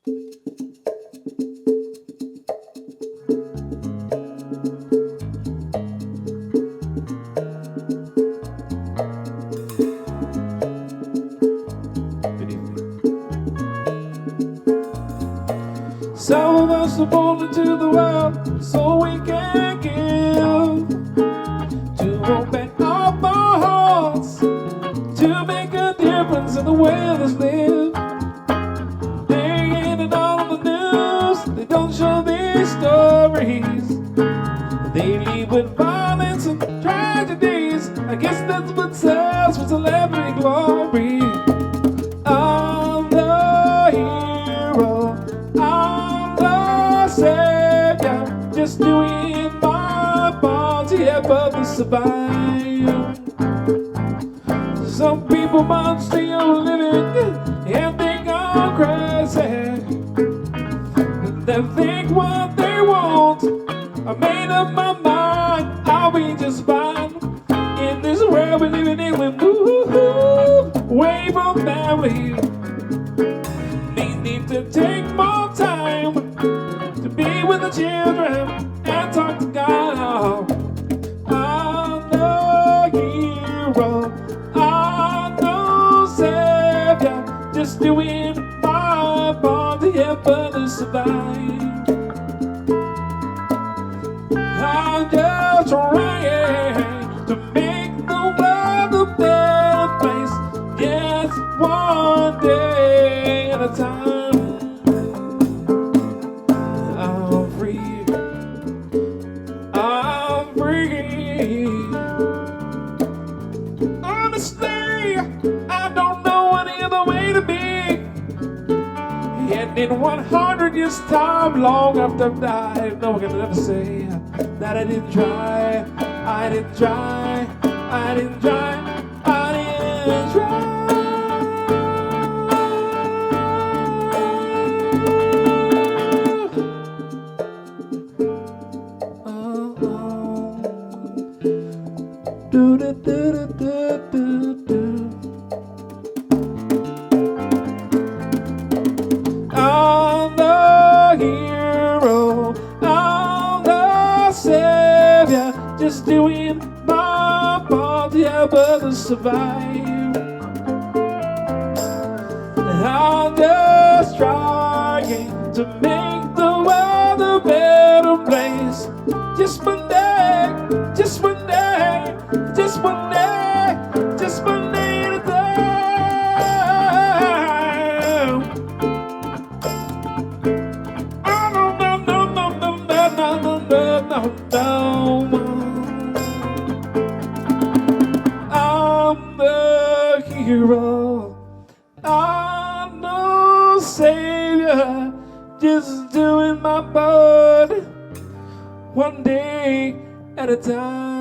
Some of us are born into the world so we can give, to open up our hearts, to make a difference in the way others live. They ain't it all on the news, they don't show these stories. They lead with violence and tragedies. I guess that's what sells for celebrity glory. I'm the hero, I'm the savior, just doing my part to help others survive. Some people might stay on living and think I'm crazy, but they think what they want. I made up my mind, I'll be just fine. In this world we're living in, we're away from family. We need to take more time to be with the children and talk to God. I'm the hero, I'm the savior, just doing my part to help others survive. I'm just trying to make the world a better place, just one day at a time. I'm free, I'm free. Honestly, I don't know any other way to be. And in 100 years' time, long after I've died, no one can ever say that I didn't try, I didn't try, I didn't try, I didn't try. Do do do do do do. I'm the hero, I'm the savior, just doing my part to help others survive. I'm just trying to make the world a better place. Just one day, just one day, just one day, just one day at a time. Oh, no, no, no, no, no, no, no, no, no, no. I'm the hero, I'm the savior, just doing my part, one day at a time.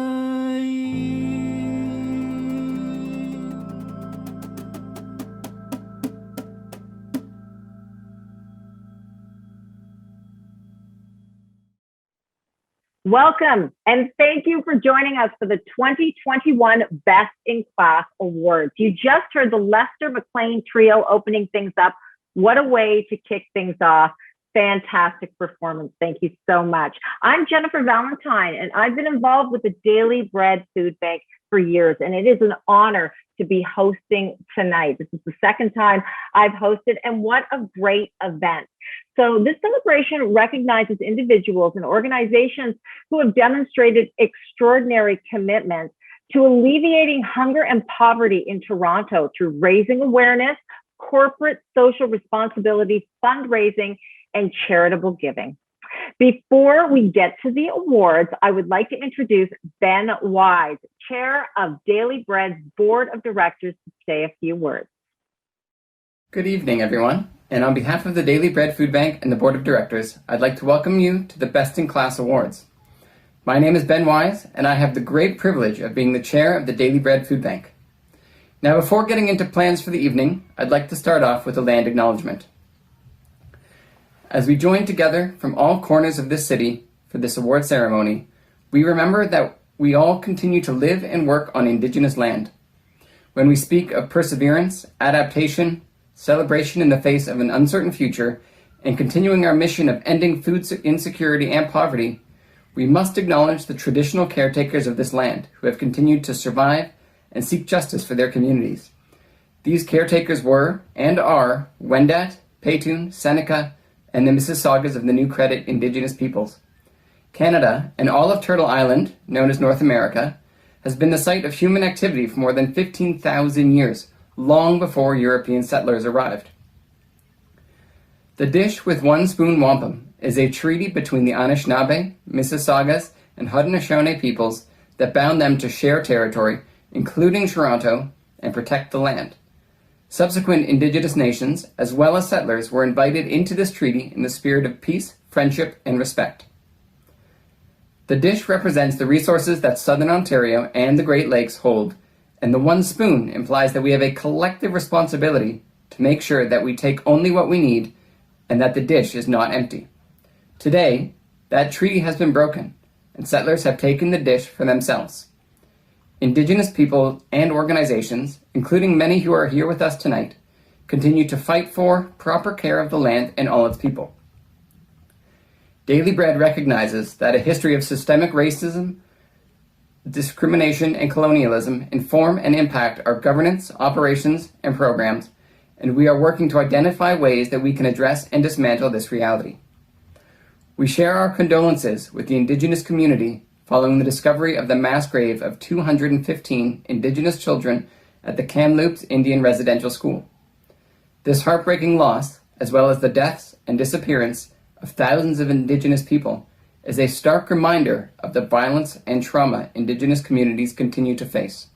Welcome, and thank you for joining us for the 2021 Best in Class Awards. You just heard the Lester McLean Trio opening things up. What a way to kick things off. Fantastic performance. Thank you so much. I'm Jennifer Valentine, and I've been involved with the Daily Bread Food Bank for years, and it is an honor to be hosting tonight. This is the second time I've hosted, and what a great event. So this celebration recognizes individuals and organizations who have demonstrated extraordinary commitment to alleviating hunger and poverty in Toronto through raising awareness, corporate social responsibility, fundraising, and charitable giving. Before we get to the awards, I would like to introduce Ben Wise, Chair of Daily Bread's Board of Directors, to say a few words. Good evening, everyone. And on behalf of the Daily Bread Food Bank and the Board of Directors, I'd like to welcome you to the Best in Class Awards. My name is Ben Wise, and I have the great privilege of being the chair of the Daily Bread Food Bank. Now, before getting into plans for the evening, I'd like to start off with a land acknowledgement. As we join together from all corners of this city for this award ceremony, we remember that we all continue to live and work on Indigenous land. When we speak of perseverance, adaptation, celebration in the face of an uncertain future, and continuing our mission of ending food insecurity and poverty, we must acknowledge the traditional caretakers of this land who have continued to survive and seek justice for their communities. These caretakers were, and are, Wendat, Petun, Seneca, and the Mississaugas of the New Credit Indigenous peoples. Canada, and all of Turtle Island, known as North America, has been the site of human activity for more than 15,000 years, long before European settlers arrived. The Dish with One Spoon Wampum is a treaty between the Anishinaabe, Mississaugas, and Haudenosaunee peoples that bound them to share territory, including Toronto, and protect the land. Subsequent Indigenous nations, as well as settlers, were invited into this treaty in the spirit of peace, friendship, and respect. The dish represents the resources that Southern Ontario and the Great Lakes hold, and the one spoon implies that we have a collective responsibility to make sure that we take only what we need and that the dish is not empty. Today, that treaty has been broken, and settlers have taken the dish for themselves. Indigenous people and organizations, including many who are here with us tonight, continue to fight for proper care of the land and all its people. Daily Bread recognizes that a history of systemic racism, discrimination, and colonialism inform and impact our governance, operations, and programs, and we are working to identify ways that we can address and dismantle this reality. We share our condolences with the Indigenous community following the discovery of the mass grave of 215 Indigenous children at the Kamloops Indian Residential School. This heartbreaking loss, as well as the deaths and disappearance of thousands of Indigenous people, is a stark reminder of the violence and trauma Indigenous communities continue to face.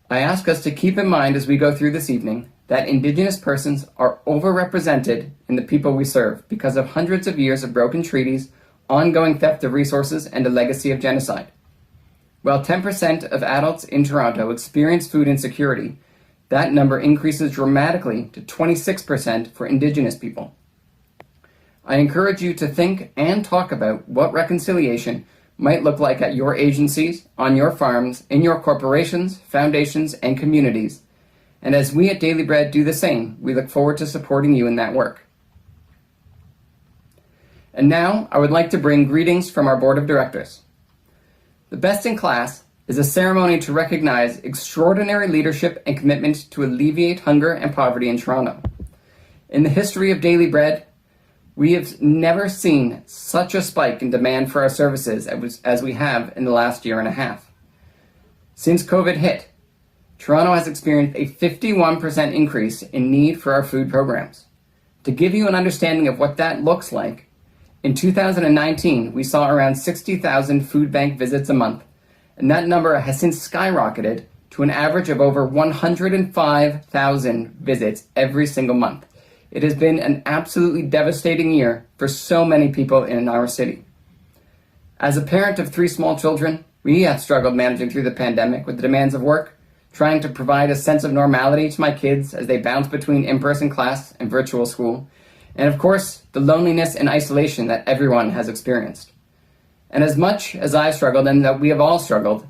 I ask us to keep in mind as we go through this evening that Indigenous persons are overrepresented in the people we serve because of hundreds of years of broken treaties, ongoing theft of resources, and a legacy of genocide. While 10% of adults in Toronto experience food insecurity, that number increases dramatically to 26% for Indigenous people. I encourage you to think and talk about what reconciliation might look like at your agencies, on your farms, in your corporations, foundations, and communities. And as we at Daily Bread do the same, we look forward to supporting you in that work. And now, I would like to bring greetings from our Board of Directors. The Best in Class is a ceremony to recognize extraordinary leadership and commitment to alleviate hunger and poverty in Toronto. In the history of Daily Bread, we have never seen such a spike in demand for our services as we have in the last year and a half. Since COVID hit, Toronto has experienced a 51% increase in need for our food programs. To give you an understanding of what that looks like, in 2019, we saw around 60,000 food bank visits a month, and that number has since skyrocketed to an average of over 105,000 visits every single month. It has been an absolutely devastating year for so many people in our city. As a parent of 3 small children, we have struggled managing through the pandemic with the demands of work, trying to provide a sense of normality to my kids as they bounce between in-person class and virtual school, and of course, the loneliness and isolation that everyone has experienced. And as much as I've struggled and that we have all struggled,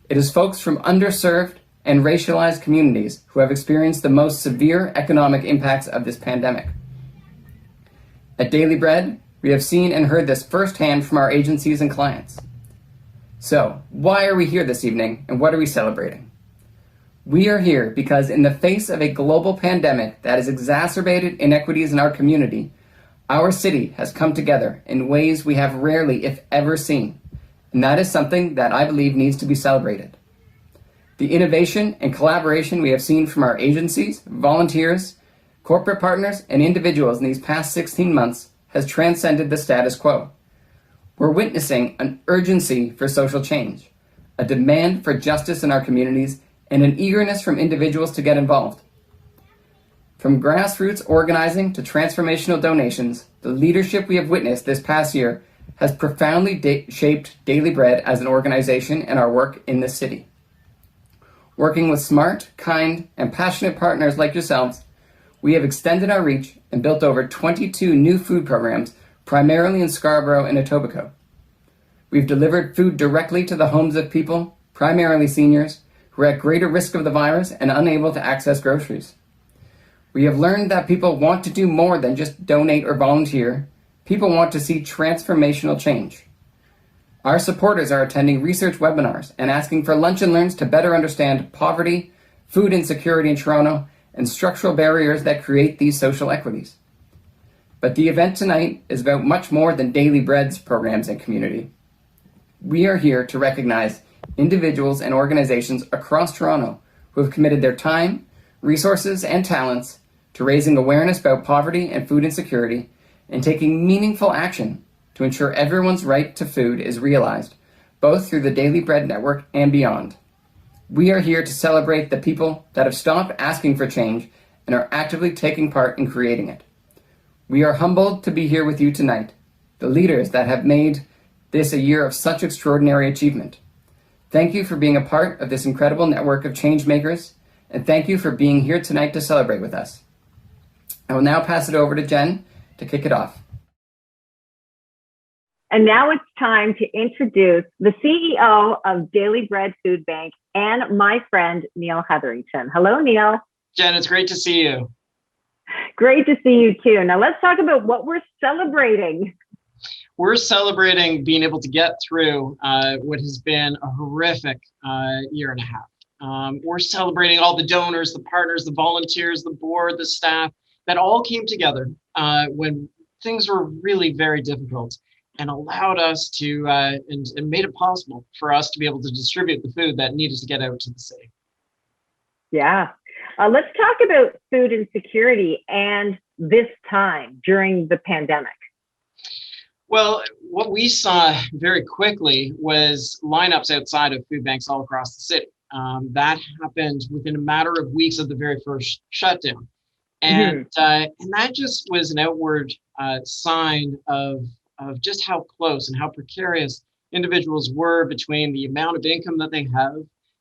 it is folks from underserved and racialized communities who have experienced the most severe economic impacts of this pandemic. At Daily Bread, we have seen and heard this firsthand from our agencies and clients. So, why are we here this evening, and what are we celebrating? We are here because in the face of a global pandemic that has exacerbated inequities in our community, our city has come together in ways we have rarely, if ever, seen, and that is something that I believe needs to be celebrated. The innovation and collaboration we have seen from our agencies, volunteers, corporate partners, and individuals in these past 16 months has transcended the status quo. We're witnessing an urgency for social change, a demand for justice in our communities, and an eagerness from individuals to get involved. From grassroots organizing to transformational donations, the leadership we have witnessed this past year has profoundly shaped Daily Bread as an organization and our work in this city. Working with smart, kind, and passionate partners like yourselves, we have extended our reach and built over 22 new food programs, primarily in Scarborough and Etobicoke. We've delivered food directly to the homes of people, primarily seniors, who are at greater risk of the virus and unable to access groceries. We have learned that people want to do more than just donate or volunteer. People want to see transformational change. Our supporters are attending research webinars and asking for lunch and learns to better understand poverty, food insecurity in Toronto, and structural barriers that create these social equities. But the event tonight is about much more than Daily Bread's programs and community. We are here to recognize individuals and organizations across Toronto who have committed their time, resources, and talents to raising awareness about poverty and food insecurity and taking meaningful action to ensure everyone's right to food is realized, both through the Daily Bread Network and beyond. We are here to celebrate the people that have stopped asking for change and are actively taking part in creating it. We are humbled to be here with you tonight, the leaders that have made this a year of such extraordinary achievement. Thank you for being a part of this incredible network of change makers, and thank you for being here tonight to celebrate with us. I will now pass it over to Jen to kick it off. And now it's time to introduce the CEO of Daily Bread Food Bank and my friend, Neil Hetherington. Hello, Neil. Jen, it's great to see you. Great to see you too. Now let's talk about what we're celebrating. We're celebrating being able to get through what has been a horrific year and a half. We're celebrating all the donors, the partners, the volunteers, the board, the staff that all came together when things were really very difficult, and allowed us to, and made it possible for us to be able to distribute the food that needed to get out to the city. Yeah. Let's talk about food insecurity and this time during the pandemic. Well, what we saw very quickly was lineups outside of food banks all across the city. That happened within a matter of weeks of the very first shutdown. And that just was an outward sign of just how close and how precarious individuals were between the amount of income that they have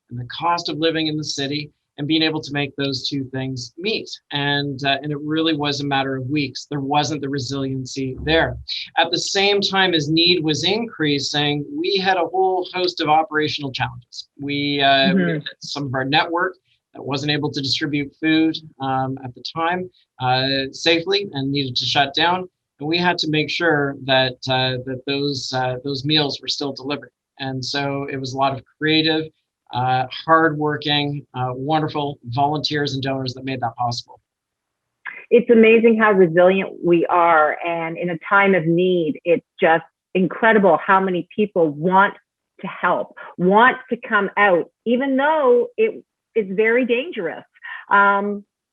and the cost of living in the city, and being able to make those two things meet. And it really was a matter of weeks. There wasn't the resiliency there. At the same time as need was increasing, we had a whole host of operational challenges. We had some of our network that wasn't able to distribute food at the time safely and needed to shut down. And we had to make sure that those meals were still delivered. And so it was a lot of creative, hardworking, wonderful volunteers and donors that made that possible. It's amazing how resilient we are. And in a time of need, it's just incredible how many people want to help, want to come out, even though it is very dangerous.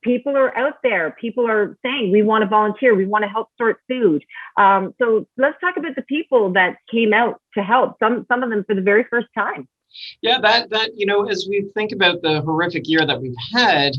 People are out there. People are saying, we want to volunteer. We want to help sort food. So let's talk about the people that came out to help, some of them for the very first time. Yeah, that as we think about the horrific year that we've had,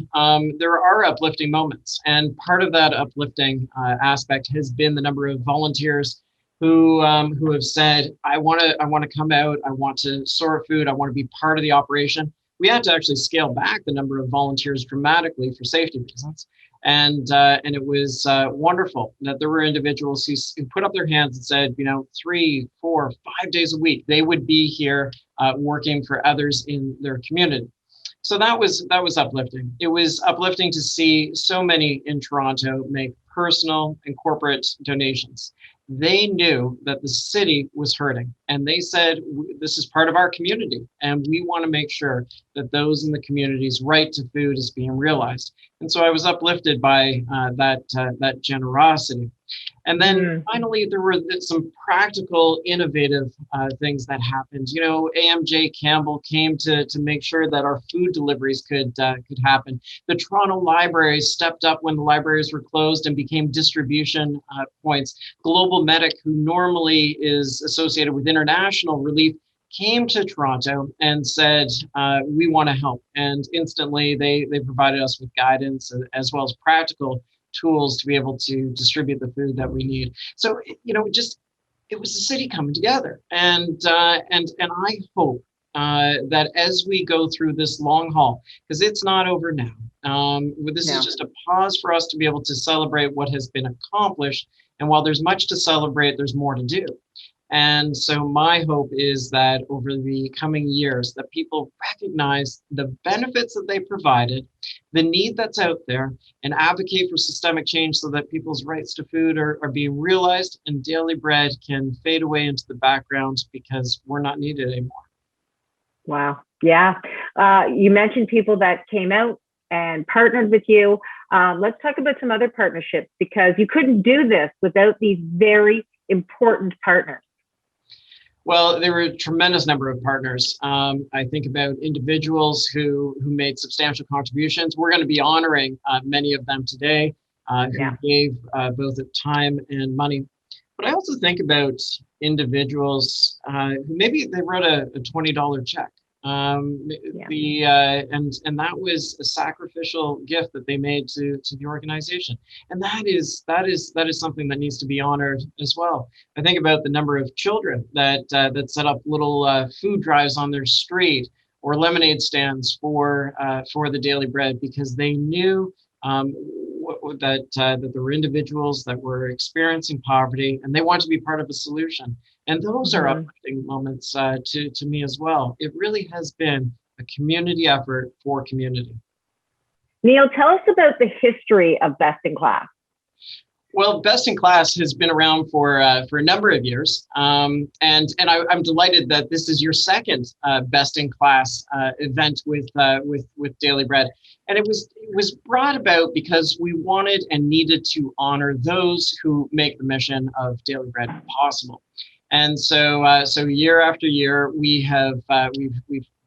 there are uplifting moments, and part of that uplifting aspect has been the number of volunteers who have said, I want to come out, I want to sort food, I want to be part of the operation. We had to actually scale back the number of volunteers dramatically for safety reasons, and it was wonderful that there were individuals who put up their hands and said, 3, 4, 5 days a week they would be here working for others in their community. So that was uplifting. It was uplifting to see so many in Toronto make personal and corporate donations. They knew that the city was hurting, and they said, this is part of our community, and we want to make sure that those in the community's right to food is being realized. And so I was uplifted by that generosity. And then finally, there were some practical, innovative things that happened. AMJ Campbell came to make sure that our food deliveries could happen. The Toronto libraries stepped up when the libraries were closed and became distribution points. Global Medic, who normally is associated with international relief, came to Toronto and said, we want to help. And instantly, they provided us with guidance as well as practical tools to be able to distribute the food that we need. So, it was the city coming together. And I hope that as we go through this long haul, because it's not over now, this is just a pause for us to be able to celebrate what has been accomplished. And while there's much to celebrate, there's more to do. And so my hope is that over the coming years, that people recognize the benefits that they provided, the need that's out there, and advocate for systemic change so that people's rights to food are being realized, and daily bread can fade away into the background because we're not needed anymore. Wow. Yeah. You mentioned people that came out and partnered with you. Let's talk about some other partnerships, because you couldn't do this without these very important partners. Well, there were a tremendous number of partners. I think about individuals who made substantial contributions. We're going to be honoring many of them today, who gave both of time and money. But I also think about individuals who maybe they wrote a $20 check. And that was a sacrificial gift that they made to the organization, and that is something that needs to be honored as well. I think about the number of children that set up little food drives on their street, or lemonade stands for the daily bread, because they knew that there were individuals that were experiencing poverty, and they wanted to be part of a solution. And those are uplifting moments to me as well. It really has been a community effort for community. Neil, tell us about the history of Best in Class. Well, Best in Class has been around for a number of years, and I'm delighted that this is your second Best in Class event with Daily Bread, and it was brought about because we wanted and needed to honor those who make the mission of Daily Bread possible. And so year after year, we've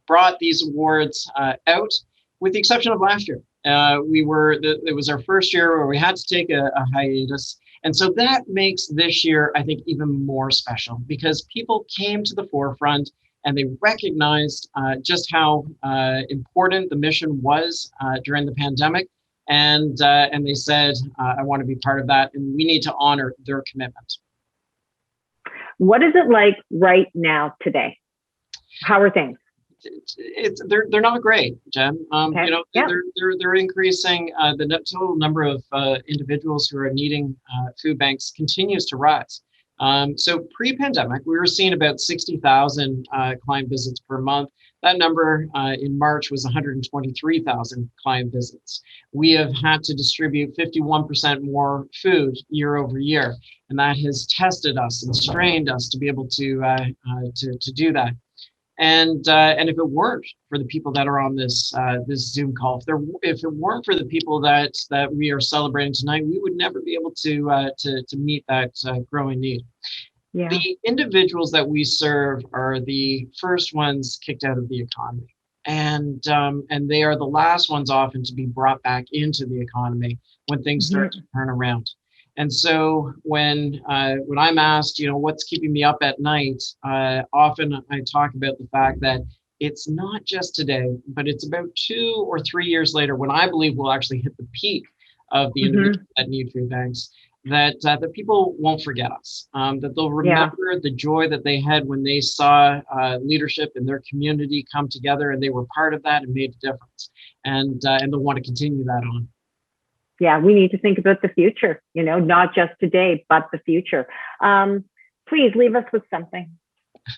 brought these awards out, with the exception of last year. It was our first year where we had to take a hiatus. And so that makes this year, I think, even more special, because people came to the forefront and they recognized just how important the mission was during the pandemic. And they said, I want to be part of that, and we need to honor their commitment. What is it like right now today? How are things? They're not great, Jen. Okay. They're increasing. The total number of individuals who are needing food banks continues to rise. So pre-pandemic, we were seeing about 60,000 client visits per month. That number in March was 123,000 client visits. We have had to distribute 51% more food year over year, and that has tested us and strained us to be able to do that. And if it weren't for the people that are on this Zoom call, if it weren't for the people that we are celebrating tonight, we would never be able to meet that growing need. Yeah. The individuals that we serve are the first ones kicked out of the economy, and they are the last ones often to be brought back into the economy when things start to turn around. And so when I'm asked, what's keeping me up at night, often I talk about the fact that it's not just today, but it's about 2 or 3 years later when I believe we'll actually hit the peak of the individuals that need food banks, that people won't forget us, that they'll remember the joy that they had when they saw leadership in their community come together, and they were part of that and made a difference, and they'll want to continue that on. Yeah, we need to think about the future, not just today, but the future. Please leave us with something.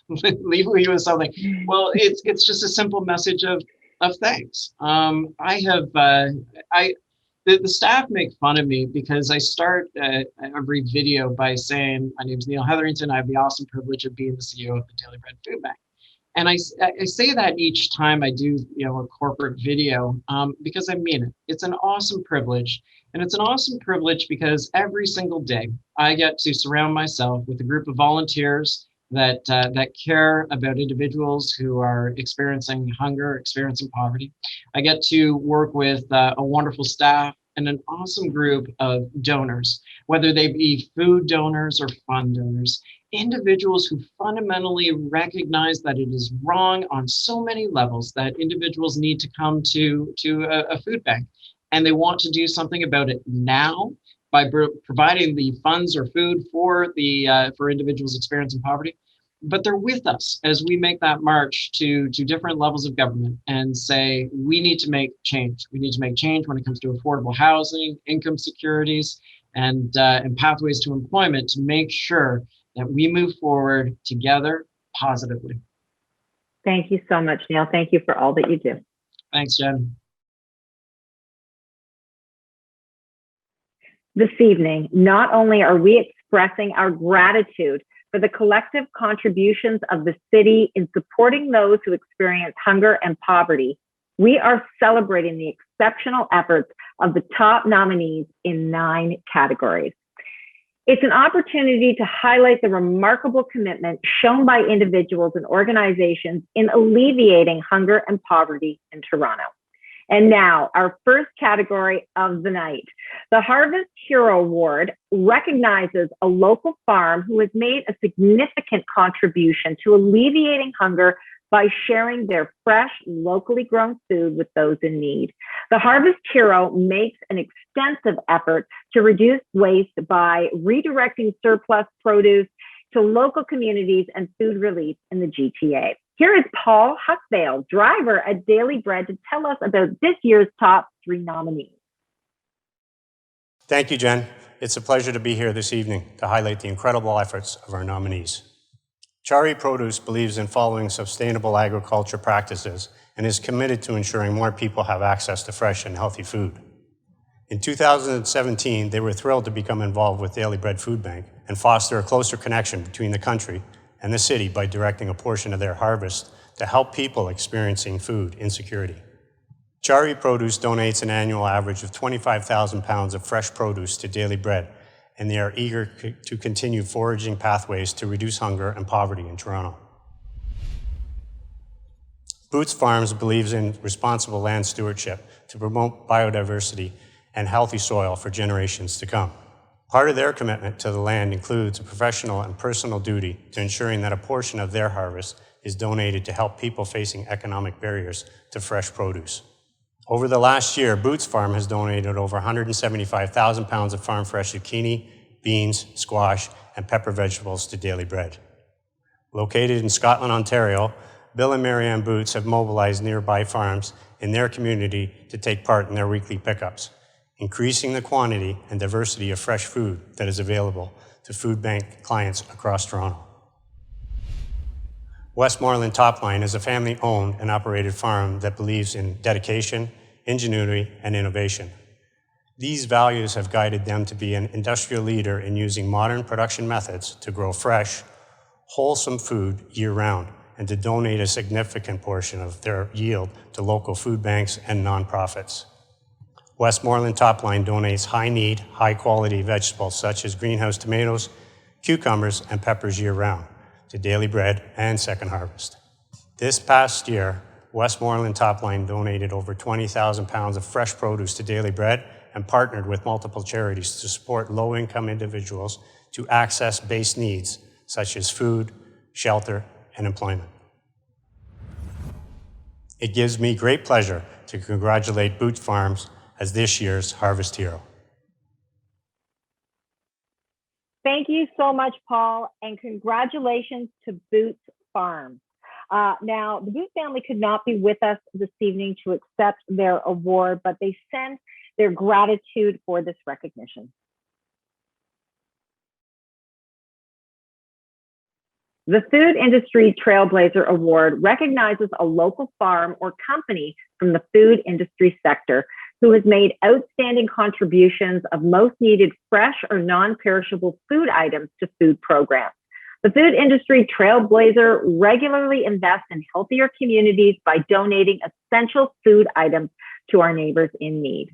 Leave you with something. Well, it's just a simple message of thanks. The staff make fun of me because I start every video by saying, my name is Neil Hetherington. I have the awesome privilege of being the CEO of the Daily Bread Food Bank. And I say that each time I do, a corporate video, because I mean it. It's an awesome privilege. And it's an awesome privilege because every single day I get to surround myself with a group of volunteers that care about individuals who are experiencing hunger, experiencing poverty. I get to work with a wonderful staff and an awesome group of donors, whether they be food donors or fund donors, individuals who fundamentally recognize that it is wrong on so many levels, that individuals need to come to a food bank, and they want to do something about it now by providing the funds or food for individuals experiencing poverty. But they're with us as we make that march to different levels of government and say, we need to make change. We need to make change when it comes to affordable housing, income securities, and pathways to employment, to make sure that we move forward together positively. Thank you so much, Neil. Thank you for all that you do. Thanks, Jen. This evening, not only are we expressing our gratitude for the collective contributions of the city in supporting those who experience hunger and poverty, we are celebrating the exceptional efforts of the top nominees in 9 categories. It's an opportunity to highlight the remarkable commitment shown by individuals and organizations in alleviating hunger and poverty in Toronto. And now, our first category of the night. The Harvest Hero Award recognizes a local farm who has made a significant contribution to alleviating hunger by sharing their fresh, locally grown food with those in need. The Harvest Hero makes an extensive effort to reduce waste by redirecting surplus produce to local communities and food relief in the GTA. Here is Paul Huckvale, driver at Daily Bread, to tell us about this year's top 3 nominees. Thank you, Jen. It's a pleasure to be here this evening to highlight the incredible efforts of our nominees. Chari Produce believes in following sustainable agriculture practices and is committed to ensuring more people have access to fresh and healthy food. In 2017, they were thrilled to become involved with Daily Bread Food Bank and foster a closer connection between the country and the city by directing a portion of their harvest to help people experiencing food insecurity. Chari Produce donates an annual average of 25,000 pounds of fresh produce to Daily Bread, and they are eager to continue foraging pathways to reduce hunger and poverty in Toronto. Boots Farms believes in responsible land stewardship to promote biodiversity and healthy soil for generations to come. Part of their commitment to the land includes a professional and personal duty to ensuring that a portion of their harvest is donated to help people facing economic barriers to fresh produce. Over the last year, Boots Farm has donated over 175,000 pounds of farm fresh zucchini, beans, squash, and pepper vegetables to Daily Bread. Located in Scotland, Ontario, Bill and Marianne Boots have mobilized nearby farms in their community to take part in their weekly pickups, increasing the quantity and diversity of fresh food that is available to food bank clients across Toronto. Westmoreland Topline is a family-owned and operated farm that believes in dedication, ingenuity, and innovation. These values have guided them to be an industrial leader in using modern production methods to grow fresh, wholesome food year-round and to donate a significant portion of their yield to local food banks and nonprofits. Westmoreland Topline donates high-need, high-quality vegetables such as greenhouse tomatoes, cucumbers, and peppers year-round to Daily Bread and Second Harvest. This past year, Westmoreland Topline donated over 20,000 pounds of fresh produce to Daily Bread and partnered with multiple charities to support low-income individuals to access base needs such as food, shelter, and employment. It gives me great pleasure to congratulate Boots Farms as this year's Harvest Hero. Thank you so much, Paul, and congratulations to Boots Farms. Now, the Boots family could not be with us this evening to accept their award, but they send their gratitude for this recognition. The Food Industry Trailblazer Award recognizes a local farm or company from the food industry sector who has made outstanding contributions of most needed fresh or non-perishable food items to food programs. The Food Industry Trailblazer regularly invests in healthier communities by donating essential food items to our neighbors in need.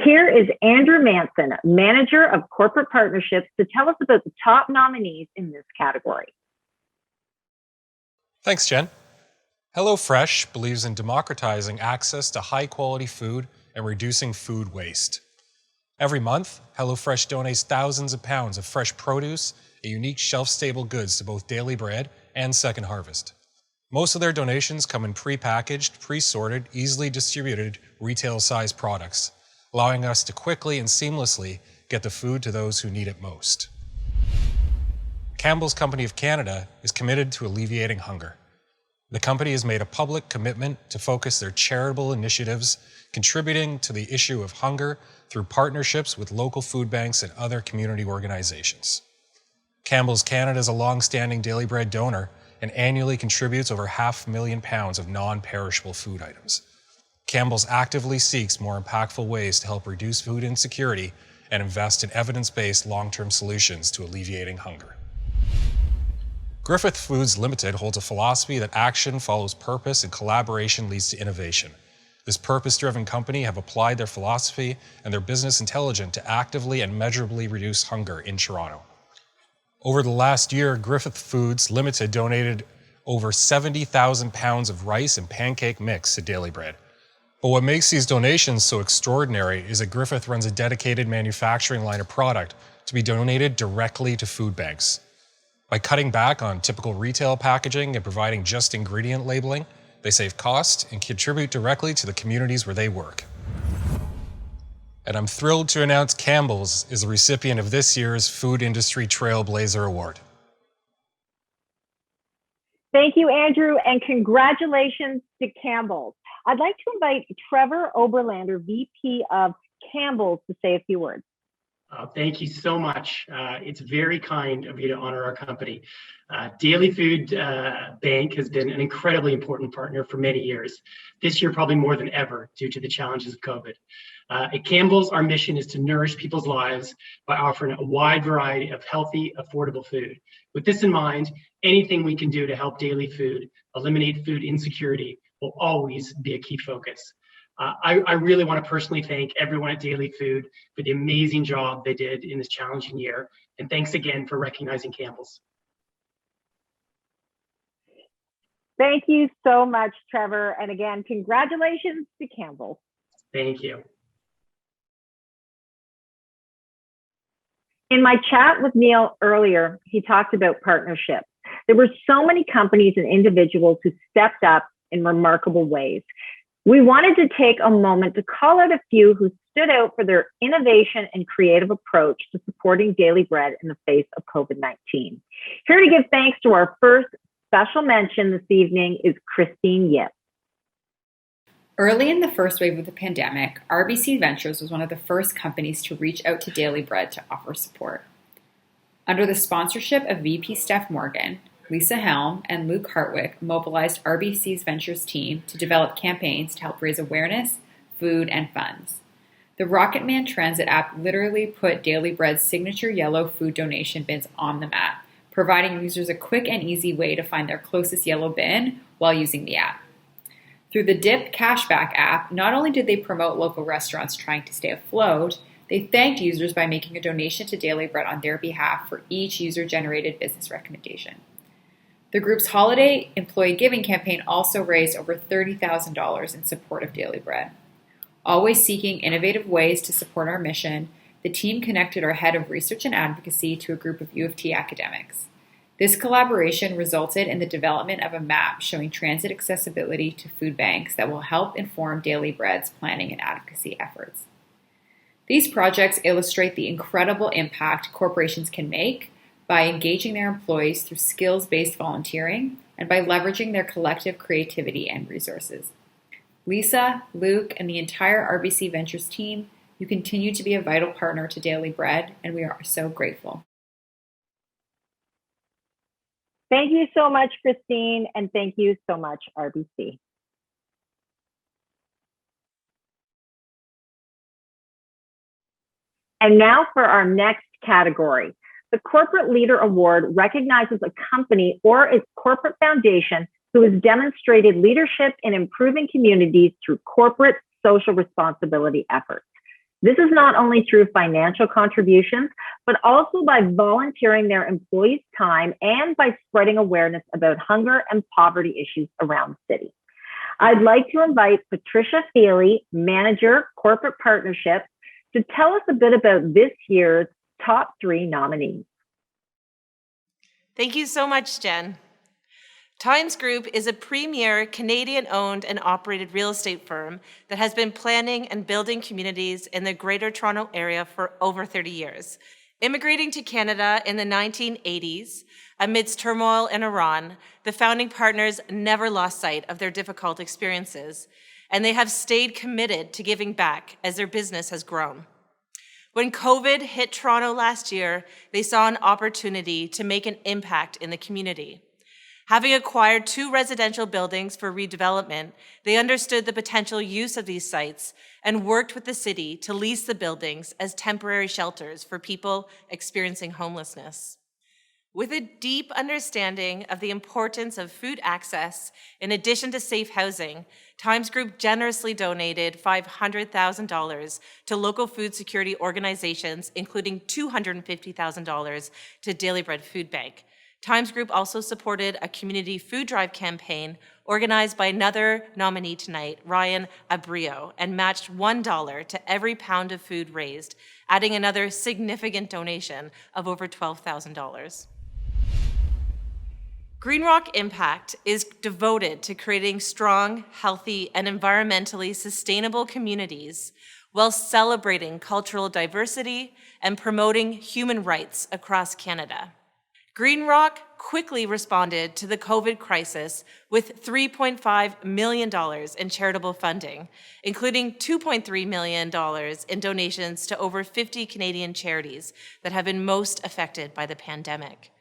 Here is Andrew Manson, Manager of Corporate Partnerships, to tell us about the top nominees in this category. Thanks, Jen. HelloFresh believes in democratizing access to high-quality food and reducing food waste. Every month, HelloFresh donates thousands of pounds of fresh produce and unique shelf-stable goods to both Daily Bread and Second Harvest. Most of their donations come in pre-packaged, pre-sorted, easily distributed retail-sized products, allowing us to quickly and seamlessly get the food to those who need it most. Campbell's Company of Canada is committed to alleviating hunger. The company has made a public commitment to focus their charitable initiatives, contributing to the issue of hunger through partnerships with local food banks and other community organizations. Campbell's Canada is a long-standing Daily Bread donor and annually contributes over 500,000 pounds of non-perishable food items. Campbell's actively seeks more impactful ways to help reduce food insecurity and invest in evidence-based long-term solutions to alleviating hunger. Griffith Foods Limited holds a philosophy that action follows purpose and collaboration leads to innovation. This purpose-driven company have applied their philosophy and their business intelligence to actively and measurably reduce hunger in Toronto. Over the last year, Griffith Foods Limited donated over 70,000 pounds of rice and pancake mix to Daily Bread. But what makes these donations so extraordinary is that Griffith runs a dedicated manufacturing line of product to be donated directly to food banks. By cutting back on typical retail packaging and providing just ingredient labeling, they save cost and contribute directly to the communities where they work. And I'm thrilled to announce Campbell's is the recipient of this year's Food Industry Trailblazer Award. Thank you, Andrew, and congratulations to Campbell's. I'd like to invite Trevor Oberlander, VP of Campbell's, to say a few words. Thank you so much. It's very kind of you to honor our company. Daily Food Bank has been an incredibly important partner for many years. This year, probably more than ever, due to the challenges of COVID. At Campbell's, our mission is to nourish people's lives by offering a wide variety of healthy, affordable food. With this in mind, anything we can do to help Daily Food eliminate food insecurity will always be a key focus. I really want to personally thank everyone at Daily Food for the amazing job they did in this challenging year. And thanks again for recognizing Campbell's. Thank you so much, Trevor. And again, congratulations to Campbell's. Thank you. In my chat with Neil earlier, he talked about partnerships. There were so many companies and individuals who stepped up in remarkable ways. We wanted to take a moment to call out a few who stood out for their innovation and creative approach to supporting Daily Bread in the face of COVID-19. Here to give thanks to our first special mention this evening is Christine Yip. Early in the first wave of the pandemic, RBC Ventures was one of the first companies to reach out to Daily Bread to offer support. Under the sponsorship of VP Steph Morgan, Lisa Helm and Luke Hartwick mobilized RBC's Ventures team to develop campaigns to help raise awareness, food, and funds. The Rocketman Transit app literally put Daily Bread's signature yellow food donation bins on the map, providing users a quick and easy way to find their closest yellow bin while using the app. Through the Dip Cashback app, not only did they promote local restaurants trying to stay afloat, they thanked users by making a donation to Daily Bread on their behalf for each user-generated business recommendation. The group's holiday employee giving campaign also raised over $30,000 in support of Daily Bread. Always seeking innovative ways to support our mission, the team connected our head of research and advocacy to a group of U of T academics. This collaboration resulted in the development of a map showing transit accessibility to food banks that will help inform Daily Bread's planning and advocacy efforts. These projects illustrate the incredible impact corporations can make by engaging their employees through skills-based volunteering and by leveraging their collective creativity and resources. Lisa, Luke, and the entire RBC Ventures team, you continue to be a vital partner to Daily Bread, and we are so grateful. Thank you so much, Christine, and thank you so much, RBC. And now for our next category. The Corporate Leader Award recognizes a company or its corporate foundation who has demonstrated leadership in improving communities through corporate social responsibility efforts. This is not only through financial contributions, but also by volunteering their employees' time and by spreading awareness about hunger and poverty issues around the city. I'd like to invite Patricia Feely, Manager, Corporate Partnerships, to tell us a bit about this year's top 3 nominees. Thank you so much, Jen. Times Group is a premier Canadian-owned and operated real estate firm that has been planning and building communities in the Greater Toronto Area for over 30 years. Immigrating to Canada in the 1980s, amidst turmoil in Iran, the founding partners never lost sight of their difficult experiences, and they have stayed committed to giving back as their business has grown. When COVID hit Toronto last year, they saw an opportunity to make an impact in the community. Having acquired 2 residential buildings for redevelopment, they understood the potential use of these sites and worked with the city to lease the buildings as temporary shelters for people experiencing homelessness. With a deep understanding of the importance of food access, in addition to safe housing, Times Group generously donated $500,000 to local food security organizations, including $250,000 to Daily Bread Food Bank. Times Group also supported a community food drive campaign organized by another nominee tonight, Ryan Abrio, and matched $1 to every pound of food raised, adding another significant donation of over $12,000. Green Rock Impact is devoted to creating strong, healthy, and environmentally sustainable communities while celebrating cultural diversity and promoting human rights across Canada. Green Rock quickly responded to the COVID crisis with $3.5 million in charitable funding, including $2.3 million in donations to over 50 Canadian charities that have been most affected by the pandemic.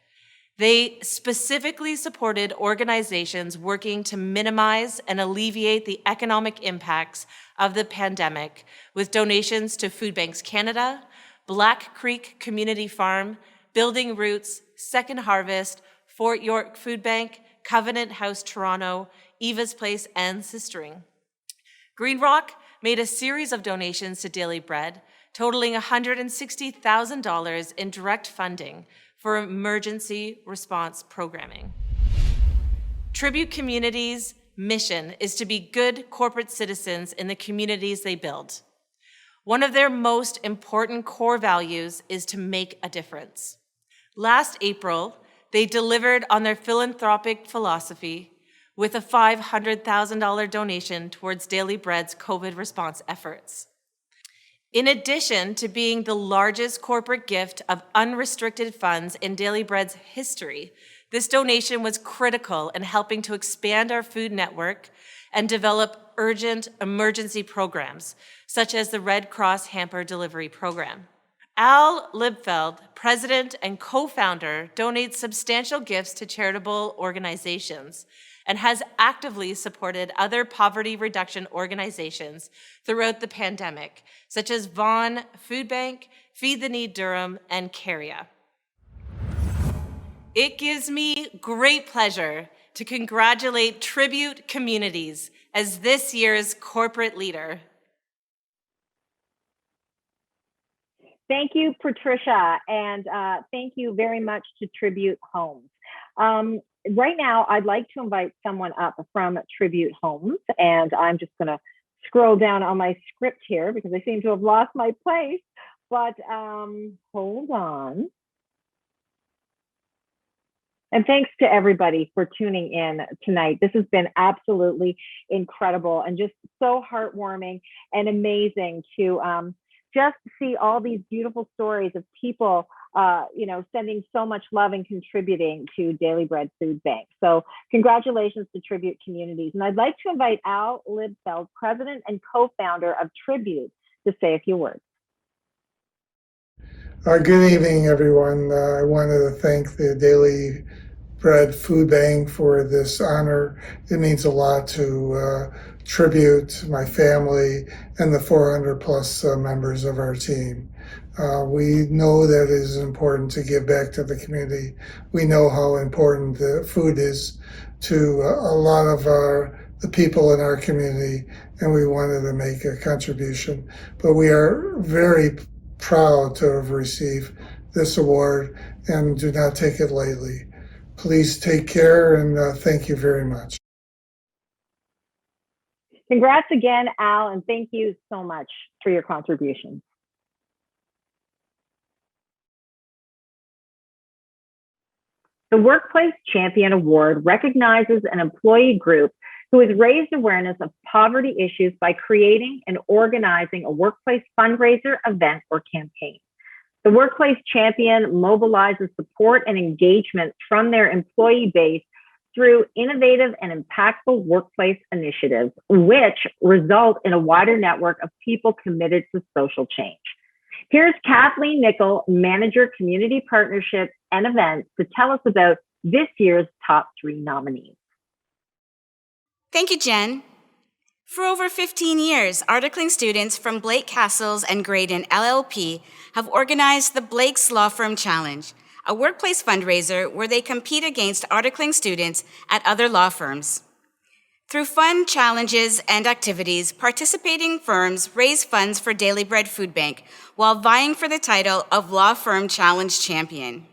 They specifically supported organizations working to minimize and alleviate the economic impacts of the pandemic with donations to Food Banks Canada, Black Creek Community Farm, Building Roots, Second Harvest, Fort York Food Bank, Covenant House Toronto, Eva's Place, and Sistering. Green Rock made a series of donations to Daily Bread, totaling $160,000 in direct funding for emergency response programming. Tribute Communities' mission is to be good corporate citizens in the communities they build. One of their most important core values is to make a difference. Last April, they delivered on their philanthropic philosophy with a $500,000 donation towards Daily Bread's COVID response efforts. In addition to being the largest corporate gift of unrestricted funds in Daily Bread's history, this donation was critical in helping to expand our food network and develop urgent emergency programs, such as the Red Cross Hamper Delivery Program. Al Libfeld, president and co-founder, donates substantial gifts to charitable organizations and has actively supported other poverty reduction organizations throughout the pandemic, such as Vaughan Food Bank, Feed the Need Durham, and Caria. It gives me great pleasure to congratulate Tribute Communities as this year's corporate leader. Thank you, Patricia, and thank you very much to Tribute Homes. Right now, I'd like to invite someone up from Tribute Homes, and I'm just going to scroll down on my script here because I seem to have lost my place, but hold on. And thanks to everybody for tuning in tonight. This has been absolutely incredible and just so heartwarming and amazing to just see all these beautiful stories of people, sending so much love and contributing to Daily Bread Food Bank. So congratulations to Tribute Communities. And I'd like to invite Al Libfeld, president and co-founder of Tribute, to say a few words. Good evening, everyone. I wanted to thank the Daily Bread Food Bank for this honor. It means a lot to Tribute, my family, and the 400 plus members of our team. We know that it is important to give back to the community. We know how important the food is to a lot of the people in our community, and we wanted to make a contribution. But we are very proud to have received this award and do not take it lightly. Please take care, and thank you very much. Congrats again, Al, and thank you so much for your contributions. The Workplace Champion Award recognizes an employee group who has raised awareness of poverty issues by creating and organizing a workplace fundraiser, event, or campaign. The Workplace Champion mobilizes support and engagement from their employee base through innovative and impactful workplace initiatives, which result in a wider network of people committed to social change. Here's Kathleen Nickel, Manager, Community Partnerships and Events, to tell us about this year's top 3 nominees. Thank you, Jen. For over 15 years, articling students from Blake Castles and Graydon LLP have organized the Blake's Law Firm Challenge, a workplace fundraiser where they compete against articling students at other law firms. Through fun challenges and activities, participating firms raise funds for Daily Bread Food Bank while vying for the title of Law Firm Challenge Champion.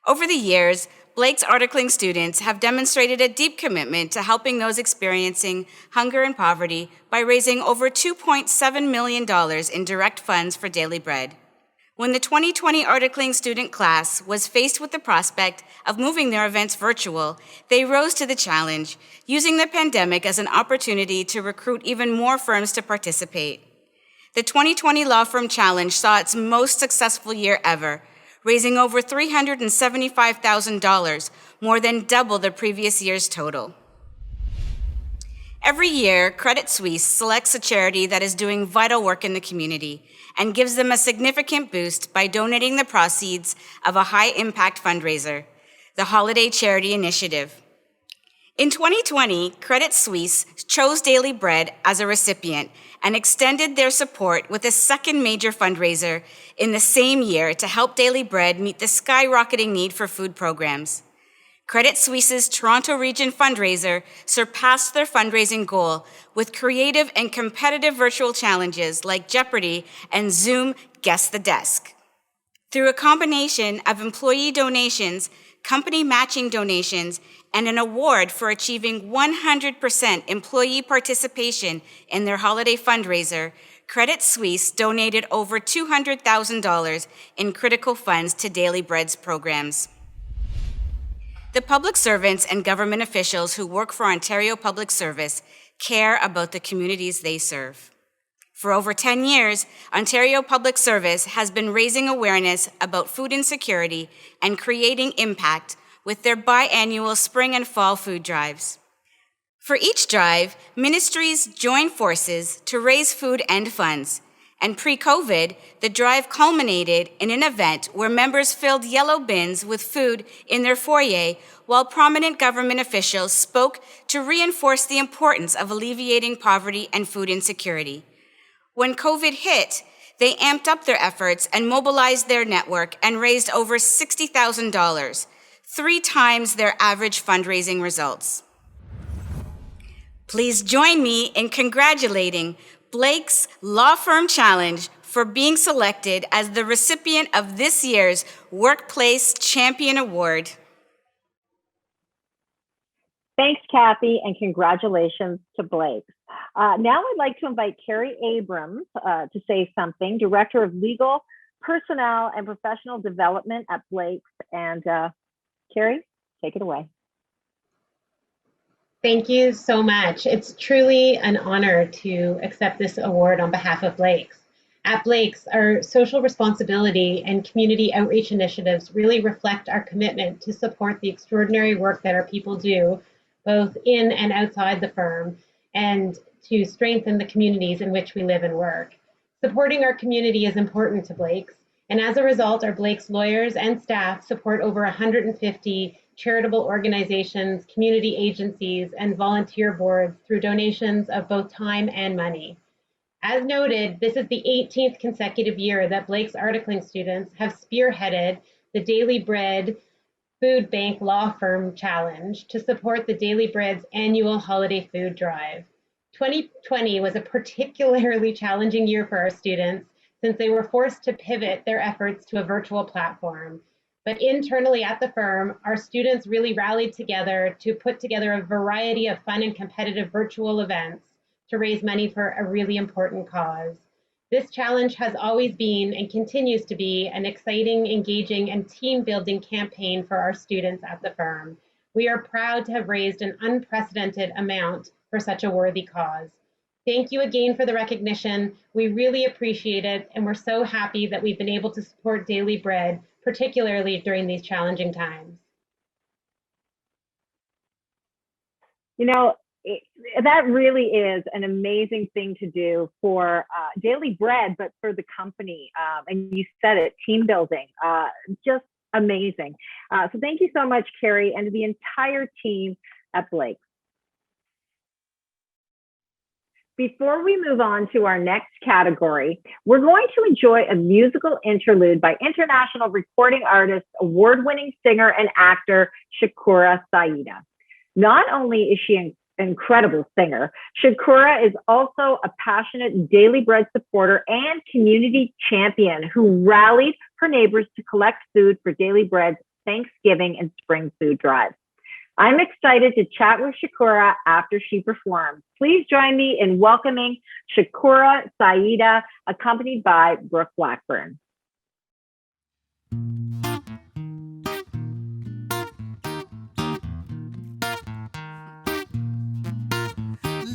Over the years, Blake's articling students have demonstrated a deep commitment to helping those experiencing hunger and poverty by raising over $2.7 million in direct funds for Daily Bread. When the 2020 articling student class was faced with the prospect of moving their events virtual, they rose to the challenge, using the pandemic as an opportunity to recruit even more firms to participate. The 2020 Law Firm Challenge saw its most successful year ever, raising over $375,000, more than double the previous year's total. Every year, Credit Suisse selects a charity that is doing vital work in the community and gives them a significant boost by donating the proceeds of a high-impact fundraiser, the Holiday Charity Initiative. In 2020, Credit Suisse chose Daily Bread as a recipient and extended their support with a second major fundraiser in the same year to help Daily Bread meet the skyrocketing need for food programs. Credit Suisse's Toronto Region fundraiser surpassed their fundraising goal with creative and competitive virtual challenges like Jeopardy and Zoom Guess the Desk. Through a combination of employee donations, company matching donations, and an award for achieving 100% employee participation in their holiday fundraiser, Credit Suisse donated over $200,000 in critical funds to Daily Bread's programs. The public servants and government officials who work for Ontario Public Service care about the communities they serve. For over 10 years, Ontario Public Service has been raising awareness about food insecurity and creating impact with their biannual spring and fall food drives. For each drive, ministries join forces to raise food and funds, and pre-COVID, the drive culminated in an event where members filled yellow bins with food in their foyer while prominent government officials spoke to reinforce the importance of alleviating poverty and food insecurity. When COVID hit, they amped up their efforts and mobilized their network and raised over $60,000, 3 times their average fundraising results. Please join me in congratulating Blake's Law Firm Challenge for being selected as the recipient of this year's Workplace Champion Award. Thanks, Kathy, and congratulations to Blake. Now I'd like to invite Carrie Abrams to say something, Director of Legal, Personnel, and Professional Development at Blake's. And Carrie, take it away. Thank you so much. It's truly an honor to accept this award on behalf of Blake's. At Blake's, our social responsibility and community outreach initiatives really reflect our commitment to support the extraordinary work that our people do, both in and outside the firm, and to strengthen the communities in which we live and work. Supporting our community is important to Blake's, and as a result, our Blake's lawyers and staff support over 150 charitable organizations, community agencies, and volunteer boards through donations of both time and money. As noted, this is the 18th consecutive year that Blake's articling students have spearheaded the Daily Bread Food Bank Law Firm Challenge to support the Daily Bread's annual holiday food drive. 2020 was a particularly challenging year for our students since they were forced to pivot their efforts to a virtual platform. But internally at the firm, our students really rallied together to put together a variety of fun and competitive virtual events to raise money for a really important cause. This challenge has always been and continues to be an exciting, engaging, and team-building campaign for our students at the firm. We are proud to have raised an unprecedented amount for such a worthy cause. Thank you again for the recognition. We really appreciate it, and we're so happy that we've been able to support Daily Bread, particularly during these challenging times. You know, that really is an amazing thing to do for Daily Bread, but for the company. And you said it, team building, just amazing. So thank you so much, Carrie, and the entire team at Blake. Before we move on to our next category, we're going to enjoy a musical interlude by international recording artist, award-winning singer and actor, Shakura Saida. Not only is she an incredible singer, Shakura is also a passionate Daily Bread supporter and community champion who rallied her neighbors to collect food for Daily Bread's Thanksgiving and Spring Food Drive. I'm excited to chat with Shakura after she performs. Please join me in welcoming Shakura Saida, accompanied by Brooke Blackburn.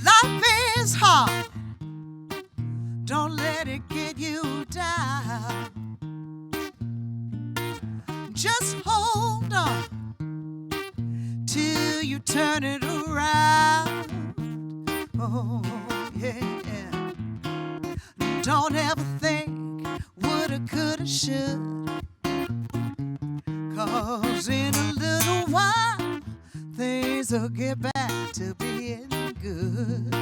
Life is hard. Don't let it get you down. Just hold on till you turn it around. Oh, yeah. Don't ever think woulda, coulda, should. 'Cause in a little while, things will get back to being good.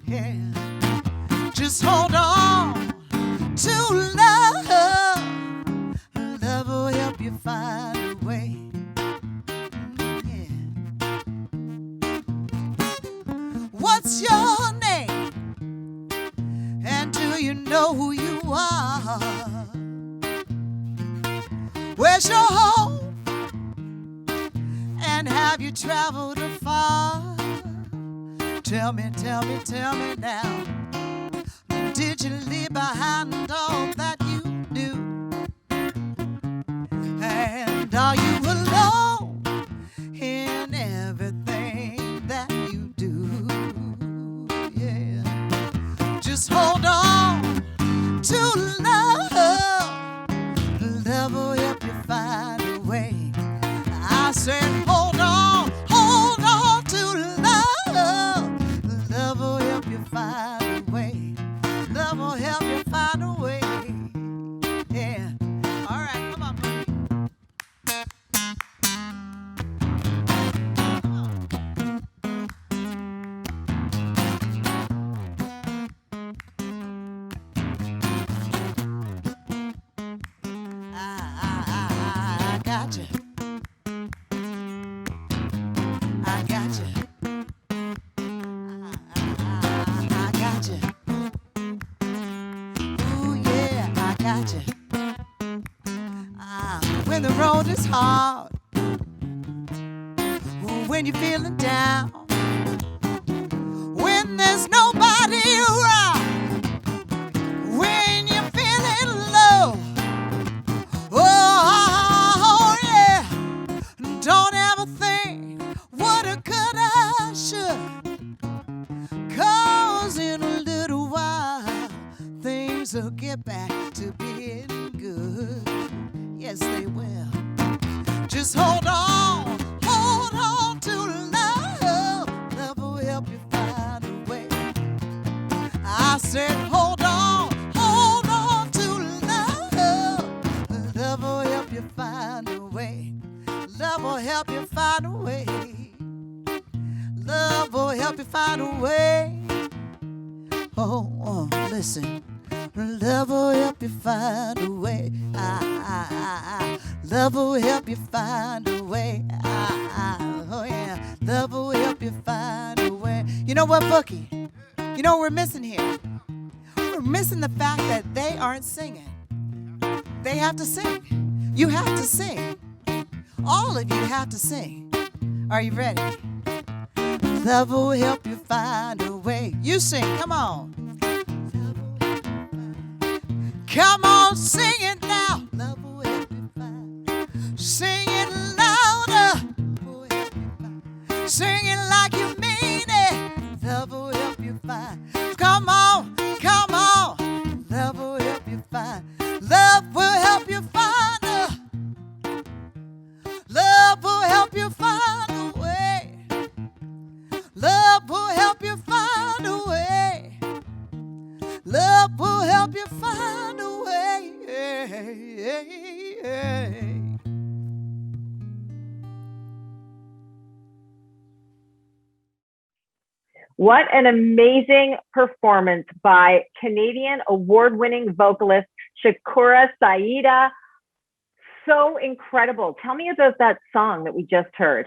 Yeah. Just hold on to love. Love will help you find a way. What's your name? And do you know who you are? Where's your home? And have you traveled afar? Tell me now. Did you leave behind all that you do? And are you alone in everything that you do? Yeah. Just hold on to love. Love will help you find a way. I said hold on to love. Love will help you find a way. Love will help you find a way. Yeah. All right, come on, baby. I got you. I got you. I got you. Ooh, yeah, I got you. When the road is hard, when you're feeling down, when there's nobody around, when you're feeling low, oh yeah, don't ever think woulda, coulda, should. 'Cause in a little while, things will get back to being good. Yes, they will. Just hold on to love. Love will help you find a way. I said hold on to love. Love will help you find a way. Love will help you find a way. Love will help you find a way. Oh, listen. Love will help you find a way. Love will help you find a way. Oh yeah, love will help you find a way. You know what, Bookie? You know what we're missing here? We're missing the fact that they aren't singing. They have to sing. You have to sing. All of you have to sing. Are you ready? Love will help you find a way. You sing, come on. Come on, sing it now. Love will help you find. Sing it louder. Sing it like you mean it. Love will help you find. Come on, come on. Love will help you find. Love will help you find. Love will help you find a way. Love What an amazing performance by Canadian award-winning vocalist Shakura Saida. So incredible. Tell me about that song that we just heard.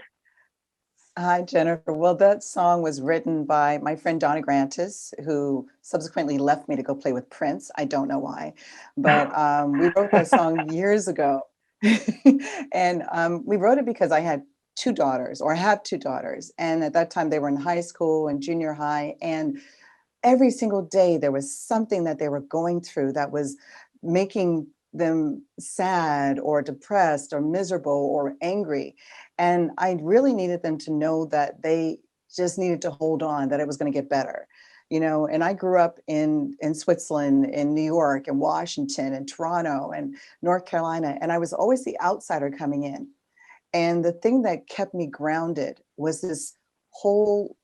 Hi, Jennifer. Well, that song was written by my friend Donna Grantis, who subsequently left me to go play with Prince. I don't know why, but we wrote that song years ago. And we wrote it because I had two daughters, or I have two daughters. And at that time, they were in high school and junior high. And every single day, there was something that they were going through that was making them sad or depressed or miserable or angry. And I really needed them to know that they just needed to hold on, that it was going to get better. And I grew up in Switzerland, in New York, and Washington, and Toronto, and North Carolina, and I was always the outsider coming in. And the thing that kept me grounded was this whole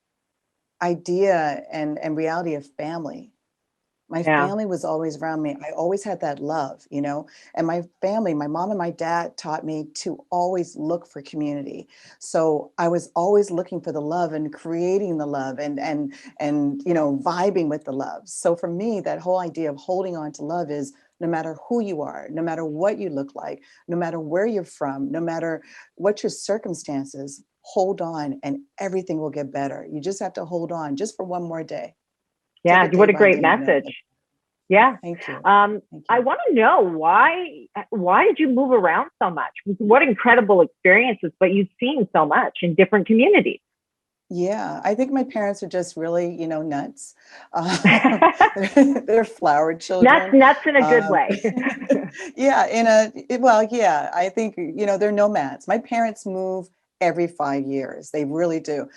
idea and reality of family. My family was always around me. I always had that love, and my family, my mom and my dad taught me to always look for community. So I was always looking for the love and creating the love and vibing with the love. So for me, that whole idea of holding on to love is no matter who you are, no matter what you look like, no matter where you're from, no matter what your circumstances, hold on and everything will get better. You just have to hold on just for one more day. Yeah, what a great message. Yeah. Thank you. I want to know why did you move around so much? What incredible experiences, but you've seen so much in different communities. Yeah, I think my parents are just really, nuts. They're flower children. Nuts in a good way. Yeah, yeah, I think, they're nomads. My parents move every 5 years. They really do.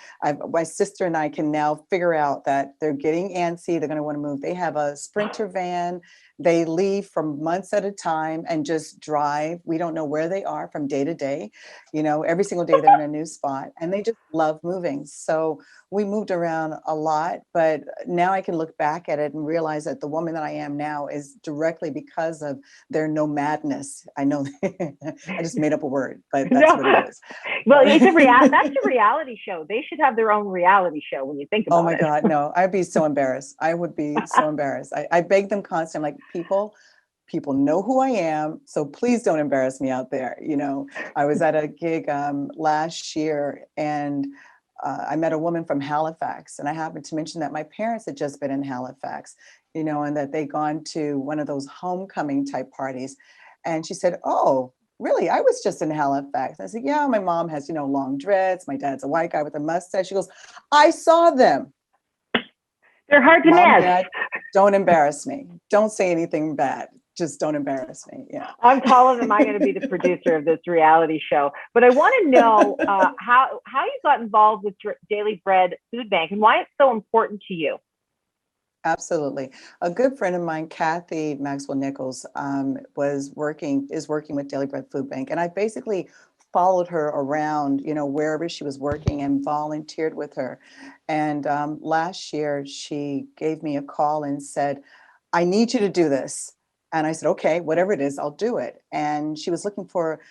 My sister and I can now figure out that they're getting antsy. They're going to want to move. They have a Sprinter van. They leave for months at a time and just drive. We don't know where they are from day to day. Every single day they're in a new spot and they just love moving. So we moved around a lot, but now I can look back at it and realize that the woman that I am now is directly because of their nomadness. I know I just made up a word, but that's what it is. Well, that's a reality show. They should have their own reality show when you think about it. Oh my God, no, I'd be so embarrassed. I would be so embarrassed. I beg them constantly, like, people know who I am, so please don't embarrass me out there. I was at a gig last year and I met a woman from Halifax, and I happened to mention that my parents had just been in Halifax, and that they'd gone to one of those homecoming type parties. And she said, "Oh, really? I was just in Halifax." I said, "Yeah, my mom has, long dreads. My dad's a white guy with a mustache." She goes, "I saw them. They're hard to miss. Dad, don't embarrass me. Don't say anything bad. Just don't embarrass me." Yeah. I'm telling them I'm going to be the producer of this reality show. But I want to know how you got involved with Daily Bread Food Bank and why it's so important to you. Absolutely. A good friend of mine, Kathy Maxwell Nichols, is working with Daily Bread Food Bank. And I basically followed her around, wherever she was working and volunteered with her. And last year, she gave me a call and said, "I need you to do this." And I said, "Okay, whatever it is, I'll do it." And she was looking for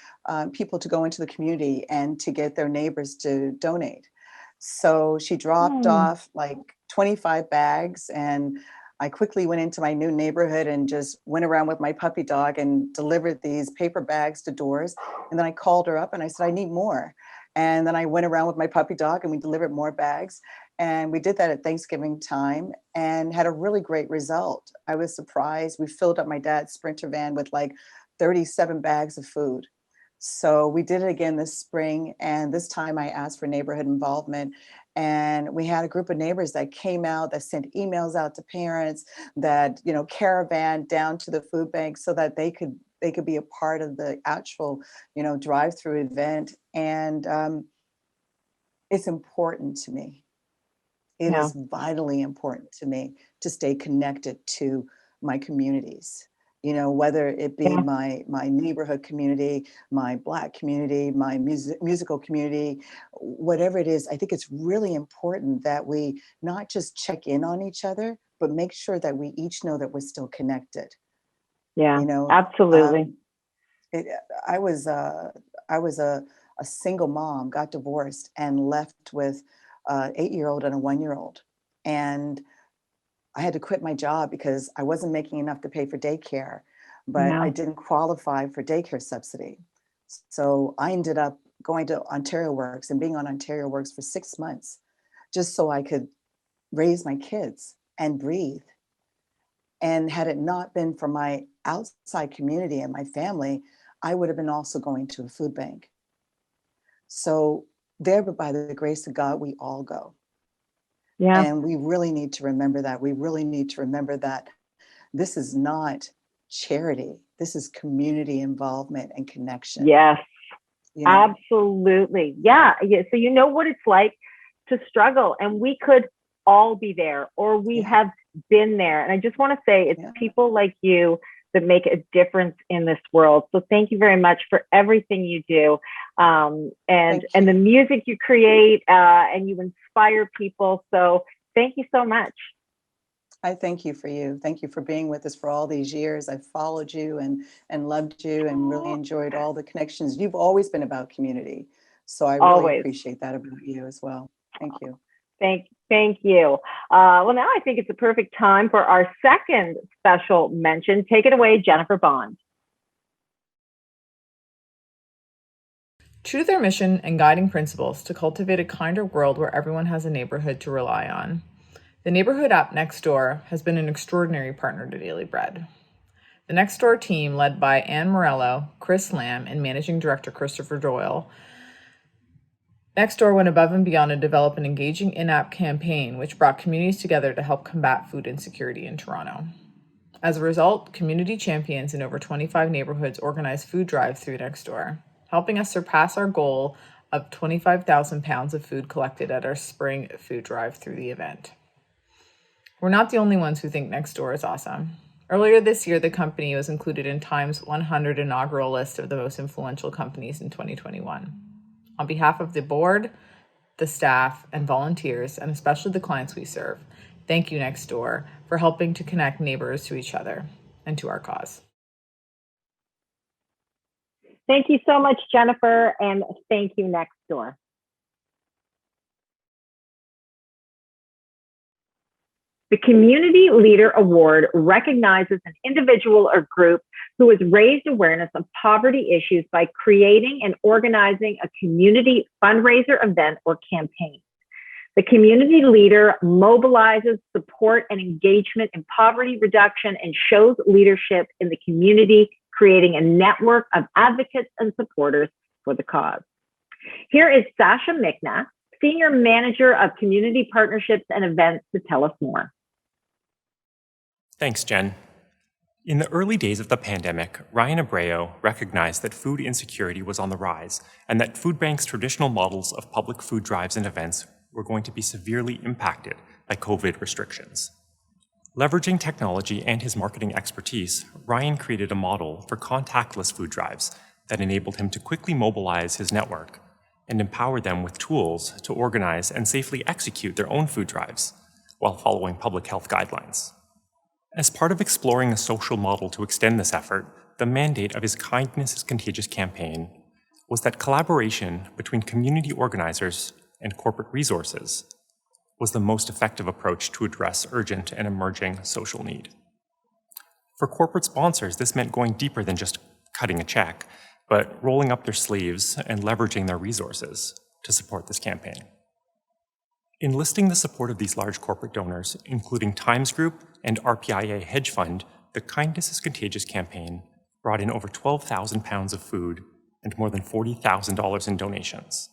people to go into the community and to get their neighbors to donate. So she dropped off like 25 bags, and I quickly went into my new neighborhood and just went around with my puppy dog and delivered these paper bags to doors. And then I called her up and I said, "I need more." And then I went around with my puppy dog and we delivered more bags. And we did that at Thanksgiving time and had a really great result. I was surprised. We filled up my dad's Sprinter van with like 37 bags of food. So we did it again this spring. And this time I asked for neighborhood involvement. And we had a group of neighbors that came out, that sent emails out to parents, that, caravan down to the food bank so that they could be a part of the actual, drive-through event. And it's important to me. It is vitally important to me to stay connected to my communities, whether it be my neighborhood community, my Black community, my musical community, whatever it is. I think it's really important that we not just check in on each other, but make sure that we each know that we're still connected. Yeah, absolutely. it, I was a single mom, got divorced, and left with an 8-year-old and a 1-year-old. And I had to quit my job because I wasn't making enough to pay for daycare, but Yeah. I didn't qualify for daycare subsidy. So I ended up going to Ontario Works and being on Ontario Works for 6 months, just so I could raise my kids and breathe. And had it not been for my outside community and my family, I would have been also going to a food bank. So there, but by the grace of God, we all go. Yeah. And we really need to remember that. We really need to remember that this is not charity. This is community involvement and connection. Yes. You know? Absolutely. Yeah. So you know what it's like to struggle, and we could all be there, or we have been there. And I just want to say it's people like you that make a difference in this world. So thank you very much for everything you do, and the music you create, and you inspire people. So thank you so much. I thank you for you. Thank you for being with us for all these years. I've followed you and loved you and really enjoyed all the connections. You've always been about community. So I really appreciate that about you as well. Thank you. Thank you. Well, now I think it's a perfect time for our second special mention. Take it away, Jennifer Bond. True to their mission and guiding principles to cultivate a kinder world where everyone has a neighborhood to rely on, the neighborhood app Nextdoor has been an extraordinary partner to Daily Bread. The Nextdoor team, led by Anne Morello, Chris Lamb, and Managing Director Christopher Doyle, Nextdoor went above and beyond to develop an engaging in-app campaign which brought communities together to help combat food insecurity in Toronto. As a result, community champions in over 25 neighborhoods organized food drives through Nextdoor, helping us surpass our goal of 25,000 pounds of food collected at our spring food drive through the event. We're not the only ones who think Nextdoor is awesome. Earlier this year, the company was included in Time's 100 inaugural list of the most influential companies in 2021. On behalf of the board, the staff, and volunteers, and especially the clients we serve, thank you, Nextdoor, for helping to connect neighbors to each other and to our cause. Thank you so much, Jennifer, and thank you, Nextdoor. The Community Leader Award recognizes an individual or group who has raised awareness of poverty issues by creating and organizing a community fundraiser event or campaign. The community leader mobilizes support and engagement in poverty reduction and shows leadership in the community, creating a network of advocates and supporters for the cause. Here is Sasha Mikna, Senior Manager of Community Partnerships and Events, to tell us more. Thanks, Jen. In the early days of the pandemic, Ryan Abreu recognized that food insecurity was on the rise and that food banks' traditional models of public food drives and events were going to be severely impacted by COVID restrictions. Leveraging technology and his marketing expertise, Ryan created a model for contactless food drives that enabled him to quickly mobilize his network and empower them with tools to organize and safely execute their own food drives while following public health guidelines. As part of exploring a social model to extend this effort, the mandate of his Kindness is Contagious campaign was that collaboration between community organizers and corporate resources was the most effective approach to address urgent and emerging social need. For corporate sponsors, this meant going deeper than just cutting a check, but rolling up their sleeves and leveraging their resources to support this campaign. Enlisting the support of these large corporate donors, including Times Group and RPIA Hedge Fund, the Kindness is Contagious campaign brought in over 12,000 pounds of food and more than $40,000 in donations.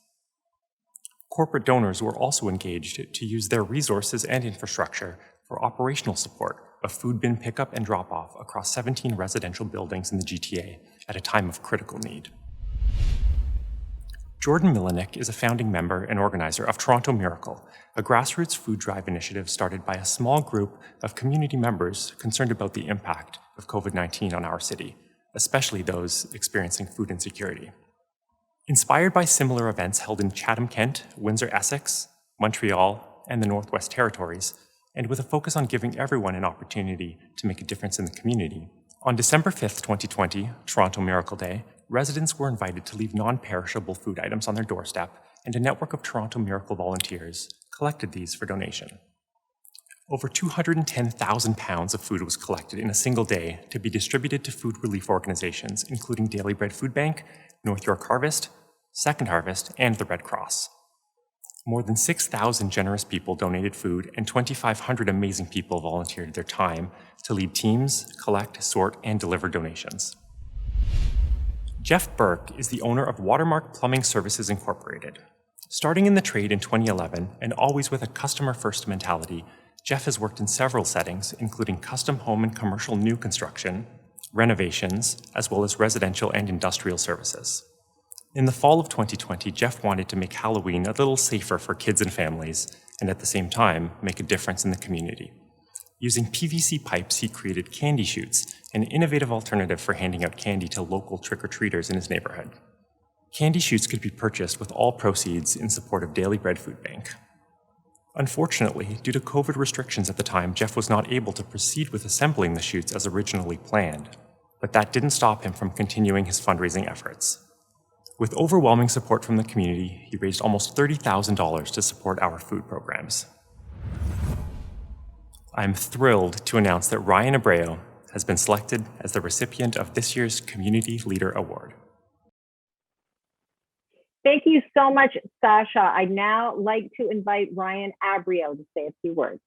Corporate donors were also engaged to use their resources and infrastructure for operational support of food bin pickup and drop-off across 17 residential buildings in the GTA at a time of critical need. Jordan Milinek is a founding member and organizer of Toronto Miracle, a grassroots food drive initiative started by a small group of community members concerned about the impact of COVID-19 on our city, especially those experiencing food insecurity. Inspired by similar events held in Chatham-Kent, Windsor-Essex, Montreal, and the Northwest Territories, and with a focus on giving everyone an opportunity to make a difference in the community, On December 5th, 2020, Toronto Miracle Day, residents were invited to leave non-perishable food items on their doorstep, and a network of Toronto Miracle volunteers collected these for donation. Over 210,000 pounds of food was collected in a single day to be distributed to food relief organizations, including Daily Bread Food Bank, North York Harvest, Second Harvest, and the Red Cross. More than 6,000 generous people donated food, and 2,500 amazing people volunteered their time to lead teams, collect, sort, and deliver donations. Jeff Burke is the owner of Watermark Plumbing Services Incorporated. Starting in the trade in 2011 and always with a customer-first mentality, Jeff has worked in several settings, including custom home and commercial new construction, renovations, as well as residential and industrial services. In the fall of 2020, Jeff wanted to make Halloween a little safer for kids and families, and at the same time, make a difference in the community. Using PVC pipes, he created candy chutes, an innovative alternative for handing out candy to local trick-or-treaters in his neighborhood. Candy chutes could be purchased with all proceeds in support of Daily Bread Food Bank. Unfortunately, due to COVID restrictions at the time, Jeff was not able to proceed with assembling the chutes as originally planned, but that didn't stop him from continuing his fundraising efforts. With overwhelming support from the community, he raised almost $30,000 to support our food programs. I'm thrilled to announce that Ryan Abreu has been selected as the recipient of this year's Community Leader Award. Thank you so much, Sasha. I'd now like to invite Ryan Abreu to say a few words.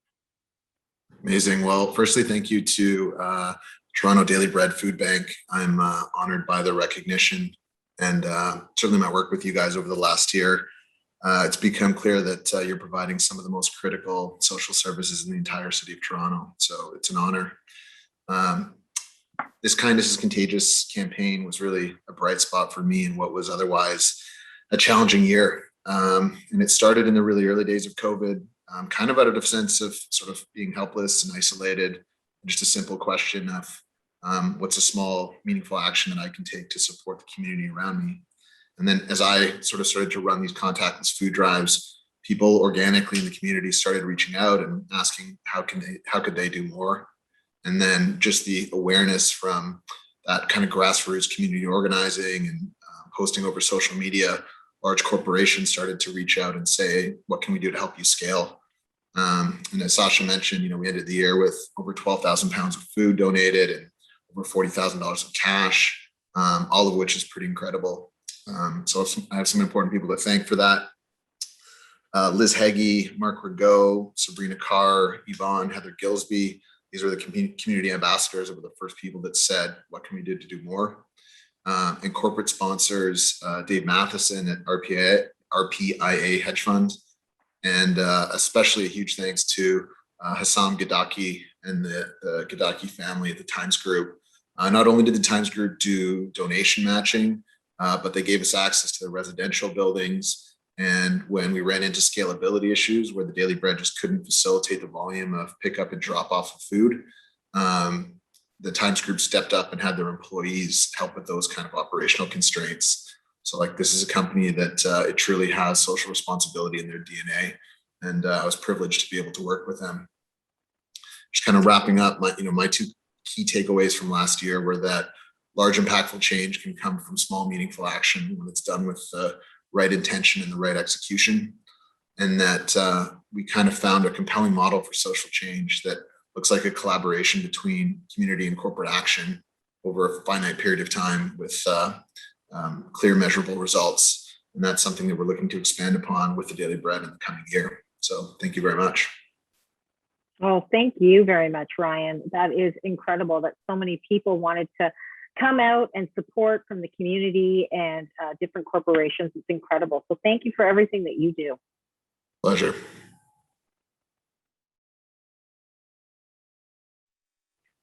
Amazing. Well, firstly, thank you to Toronto Daily Bread Food Bank. I'm honored by the recognition and certainly my work with you guys over the last year. It's become clear that you're providing some of the most critical social services in the entire city of Toronto. So it's an honor. This Kindness is Contagious campaign was really a bright spot for me in what was otherwise a challenging year. And it started in the really early days of COVID, kind of out of a sense of sort of being helpless and isolated. Just a simple question of what's a small, meaningful action that I can take to support the community around me. And then as I sort of started to run these contactless food drives, people organically in the community started reaching out and asking how could they do more? And then just the awareness from that kind of grassroots community organizing and posting over social media, large corporations started to reach out and say, what can we do to help you scale? And as Sasha mentioned, we ended the year with over 12,000 pounds of food donated and over $40,000 of cash, all of which is pretty incredible. So I have some important people to thank for that. Liz Heggie, Mark Rigaud, Sabrina Carr, Yvonne, Heather Gilsby. These are the community ambassadors that were the first people that said, what can we do to do more? And corporate sponsors, Dave Matheson at RPIA Hedge Fund. And especially a huge thanks to Hassam Gadaki and the Gadaki family at the Times Group. Not only did the Times Group do donation matching, but they gave us access to the residential buildings. And when we ran into scalability issues where the Daily Bread just couldn't facilitate the volume of pickup and drop off of food, the Times Group stepped up and had their employees help with those kind of operational constraints. So this is a company that it truly has social responsibility in their DNA. And I was privileged to be able to work with them. Just kind of wrapping up, my two key takeaways from last year were that large impactful change can come from small meaningful action when it's done with the right intention and the right execution. And that we kind of found a compelling model for social change that looks like a collaboration between community and corporate action over a finite period of time with clear measurable results. And that's something that we're looking to expand upon with the Daily Bread in the coming year. So thank you very much. Well, thank you very much, Ryan. That is incredible that so many people wanted to come out and support from the community and different corporations. It's incredible. So thank you for everything that you do. Pleasure.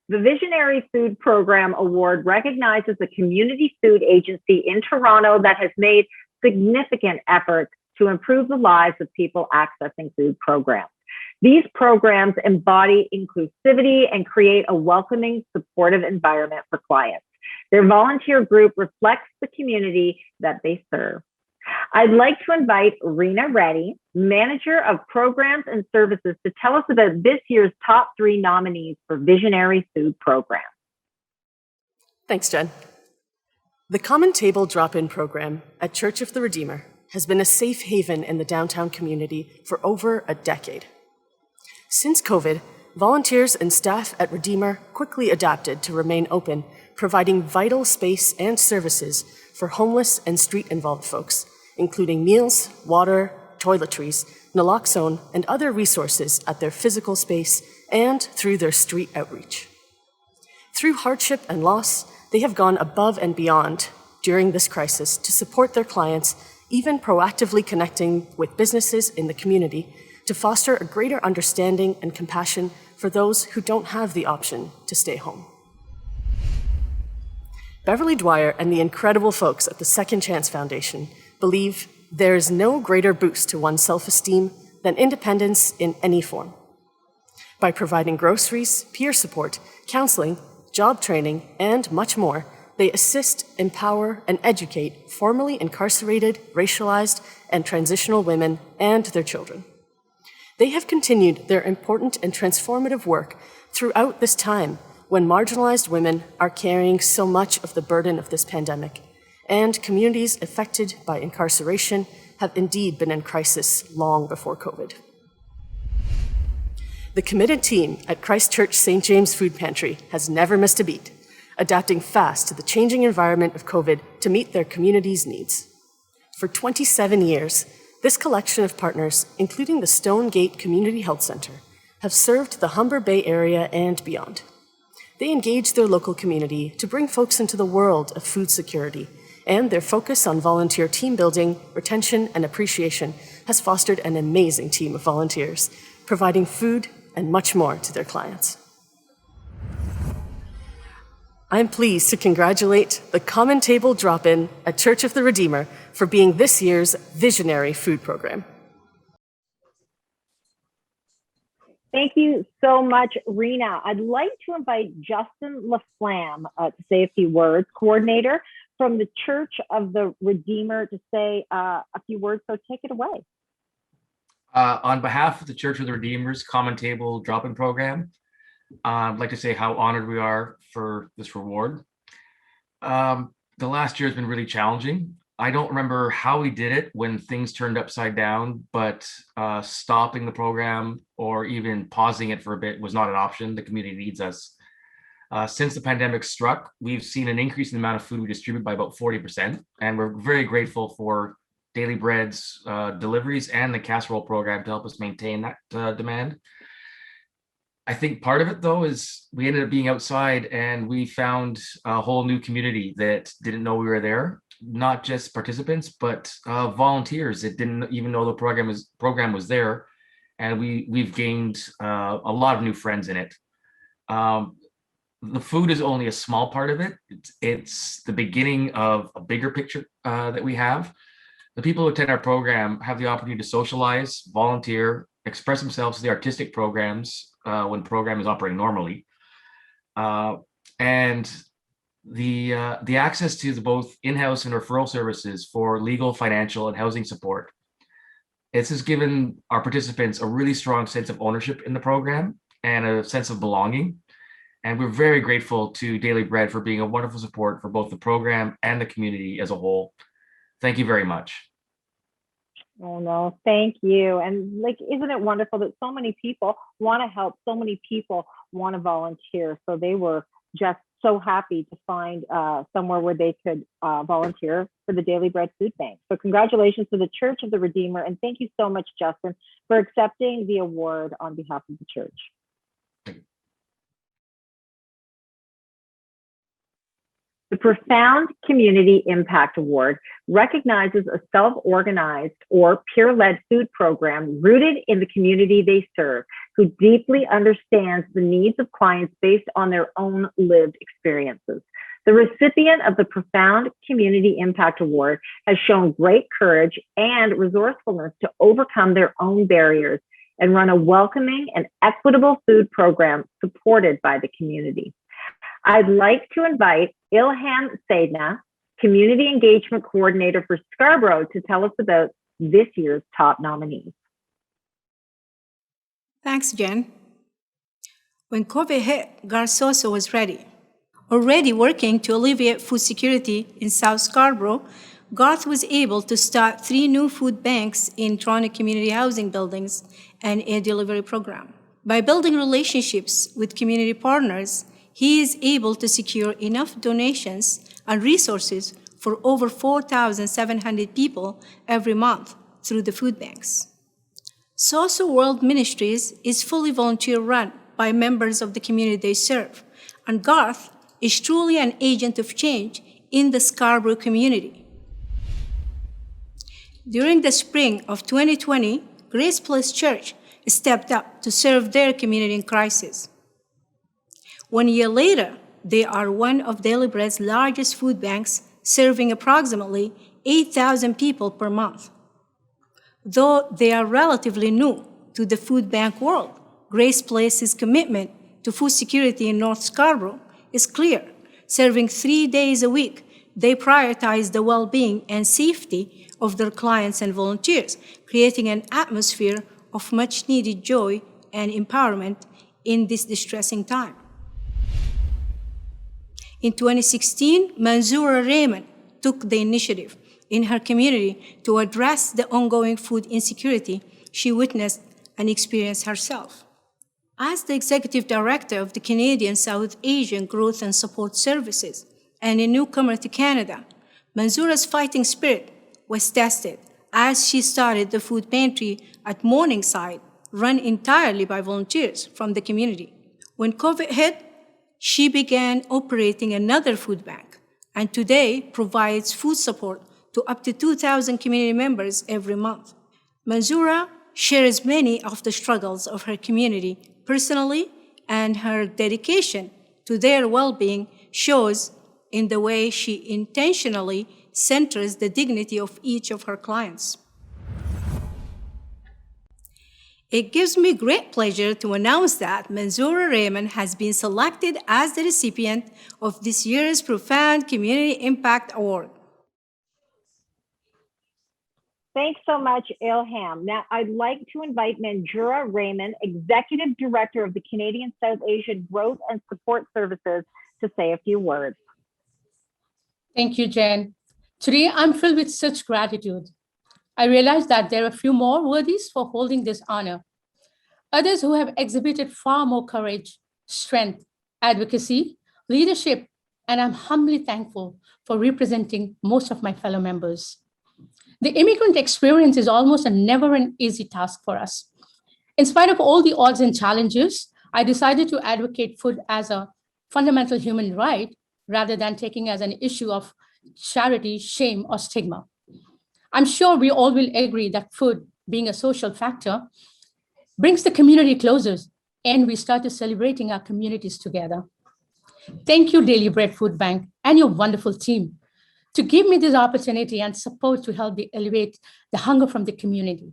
The Visionary Food Program Award recognizes a community food agency in Toronto that has made significant efforts to improve the lives of people accessing food programs. These programs embody inclusivity and create a welcoming, supportive environment for clients. Their volunteer group reflects the community that they serve. I'd like to invite Rena Reddy, Manager of Programs and Services, to tell us about this year's top 3 nominees for Visionary Food Program. Thanks, Jen. The Common Table Drop-In program at Church of the Redeemer has been a safe haven in the downtown community for over a decade. Since COVID, volunteers and staff at Redeemer quickly adapted to remain open, providing vital space and services for homeless and street-involved folks, including meals, water, toiletries, naloxone, and other resources at their physical space and through their street outreach. Through hardship and loss, they have gone above and beyond during this crisis to support their clients, even proactively connecting with businesses in the community to foster a greater understanding and compassion for those who don't have the option to stay home. Beverly Dwyer and the incredible folks at the Second Chance Foundation believe there is no greater boost to one's self-esteem than independence in any form. By providing groceries, peer support, counseling, job training, and much more, they assist, empower, and educate formerly incarcerated, racialized, and transitional women and their children. They have continued their important and transformative work throughout this time when marginalized women are carrying so much of the burden of this pandemic, and communities affected by incarceration have indeed been in crisis long before COVID. The committed team at Christ Church St. James Food Pantry has never missed a beat, adapting fast to the changing environment of COVID to meet their community's needs. For 27 years, this collection of partners, including the Stone Gate Community Health Center, have served the Humber Bay area and beyond. They engage their local community to bring folks into the world of food security, and their focus on volunteer team building, retention, and appreciation has fostered an amazing team of volunteers, providing food and much more to their clients. I'm pleased to congratulate the Common Table Drop-In at Church of the Redeemer for being this year's visionary food program. Thank you so much, Rena. I'd like to invite Justin LaFlamme to say a few words, coordinator from the Church of the Redeemer, to say a few words, so take it away. On behalf of the Church of the Redeemer's Common Table Drop-In program, I'd like to say how honored we are for this reward. The last year has been really challenging. I don't remember how we did it when things turned upside down, but stopping the program or even pausing it for a bit was not an option. The community needs us. Since the pandemic struck, we've seen an increase in the amount of food we distribute by about 40%, and we're very grateful for Daily Bread's deliveries and the casserole program to help us maintain that demand. I think part of it, though, is we ended up being outside and we found a whole new community that didn't know we were there. Not just participants, but volunteers that didn't even know the program was there. And we've gained a lot of new friends in it. The food is only a small part of it. It's the beginning of a bigger picture that we have. The people who attend our program have the opportunity to socialize, volunteer, express themselves in the artistic programs when the program is operating normally. And the access to both in-house and referral services for legal, financial, and housing support. This has given our participants a really strong sense of ownership in the program and a sense of belonging. And we're very grateful to Daily Bread for being a wonderful support for both the program and the community as a whole. Thank you very much. Oh no, thank you. And isn't it wonderful that so many people want to help, so many people want to volunteer. So they were just so happy to find somewhere where they could volunteer for the Daily Bread Food Bank. So congratulations to the Church of the Redeemer, and thank you so much, Justin, for accepting the award on behalf of the church. The Profound Community Impact Award recognizes a self-organized or peer-led food program rooted in the community they serve, who deeply understands the needs of clients based on their own lived experiences. The recipient of the Profound Community Impact Award has shown great courage and resourcefulness to overcome their own barriers and run a welcoming and equitable food program supported by the community. I'd like to invite Ilham Saidna, Community Engagement Coordinator for Scarborough, to tell us about this year's top nominees. Thanks, Jen. When COVID hit, Garsoso was ready. already working to alleviate food security in South Scarborough, Garth was able to start 3 new food banks in Toronto community housing buildings and a delivery program. By building relationships with community partners, he is able to secure enough donations and resources for over 4,700 people every month through the food banks. Soso World Ministries is fully volunteer-run by members of the community they serve, and Garth is truly an agent of change in the Scarborough community. During the spring of 2020, Grace Place Church stepped up to serve their community in crisis. 1 year later, they are one of Daily Bread's largest food banks, serving approximately 8,000 people per month. Though they are relatively new to the food bank world, Grace Place's commitment to food security in North Scarborough is clear. Serving 3 days a week, they prioritize the well-being and safety of their clients and volunteers, creating an atmosphere of much-needed joy and empowerment in this distressing time. In 2016, Manzoura Raymond took the initiative in her community to address the ongoing food insecurity she witnessed and experienced herself. As the Executive Director of the Canadian South Asian Growth and Support Services and a newcomer to Canada, Manzoura's fighting spirit was tested as she started the food pantry at Morningside, run entirely by volunteers from the community. When COVID hit, she began operating another food bank, and today provides food support to up to 2,000 community members every month. Manzoura shares many of the struggles of her community personally, and her dedication to their well-being shows in the way she intentionally centers the dignity of each of her clients. It gives me great pleasure to announce that Manzoura Raymond has been selected as the recipient of this year's Profound Community Impact Award. Thanks so much, Ilham. Now, I'd like to invite Manzoura Raymond, Executive Director of the Canadian South Asian Growth and Support Services, to say a few words. Thank you, Jen. Today, I'm filled with such gratitude. I realize that there are a few more worthies for holding this honor. Others who have exhibited far more courage, strength, advocacy, leadership, and I'm humbly thankful for representing most of my fellow members. The immigrant experience is almost never an easy task for us. In spite of all the odds and challenges, I decided to advocate food as a fundamental human right rather than taking as an issue of charity, shame, or stigma. I'm sure we all will agree that food, being a social factor, brings the community closer, and we started celebrating our communities together. Thank you, Daily Bread Food Bank, and your wonderful team, to give me this opportunity and support to help alleviate the hunger from the community.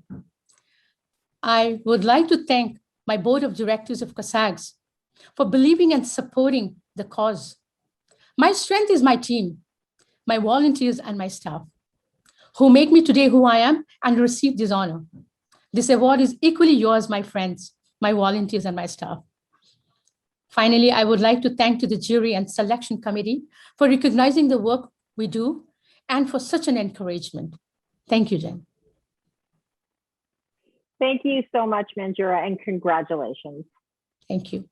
I would like to thank my board of directors of COSAGS for believing and supporting the cause. My strength is my team, my volunteers, and my staff, who make me today who I am and receive this honor. This award is equally yours, my friends, my volunteers, and my staff. Finally, I would like to thank to the jury and selection committee for recognizing the work we do and for such an encouragement. Thank you, Jen. Thank you so much, Manzoura, and congratulations. Thank you.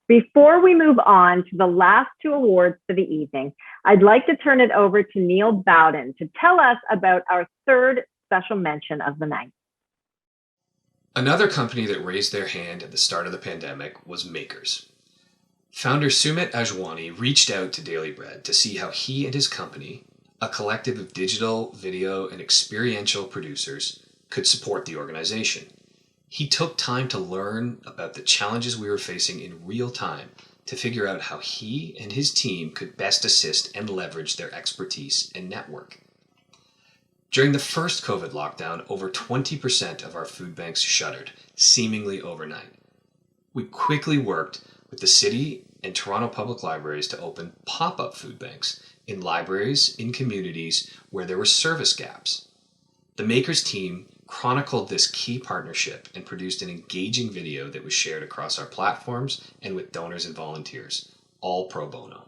Before we move on to the last 2 awards for the evening, I'd like to turn it over to Neil Bowden to tell us about our 3rd special mention of the night. Another company that raised their hand at the start of the pandemic was Makers. Founder Sumit Ajwani reached out to Daily Bread to see how he and his company, a collective of digital, video, and experiential producers, could support the organization. He took time to learn about the challenges we were facing in real time to figure out how he and his team could best assist and leverage their expertise and network. During the first COVID lockdown, over 20% of our food banks shuttered, seemingly overnight. We quickly worked with the city and Toronto Public Libraries to open pop-up food banks in libraries in communities where there were service gaps. The Makers team chronicled this key partnership and produced an engaging video that was shared across our platforms and with donors and volunteers, all pro bono.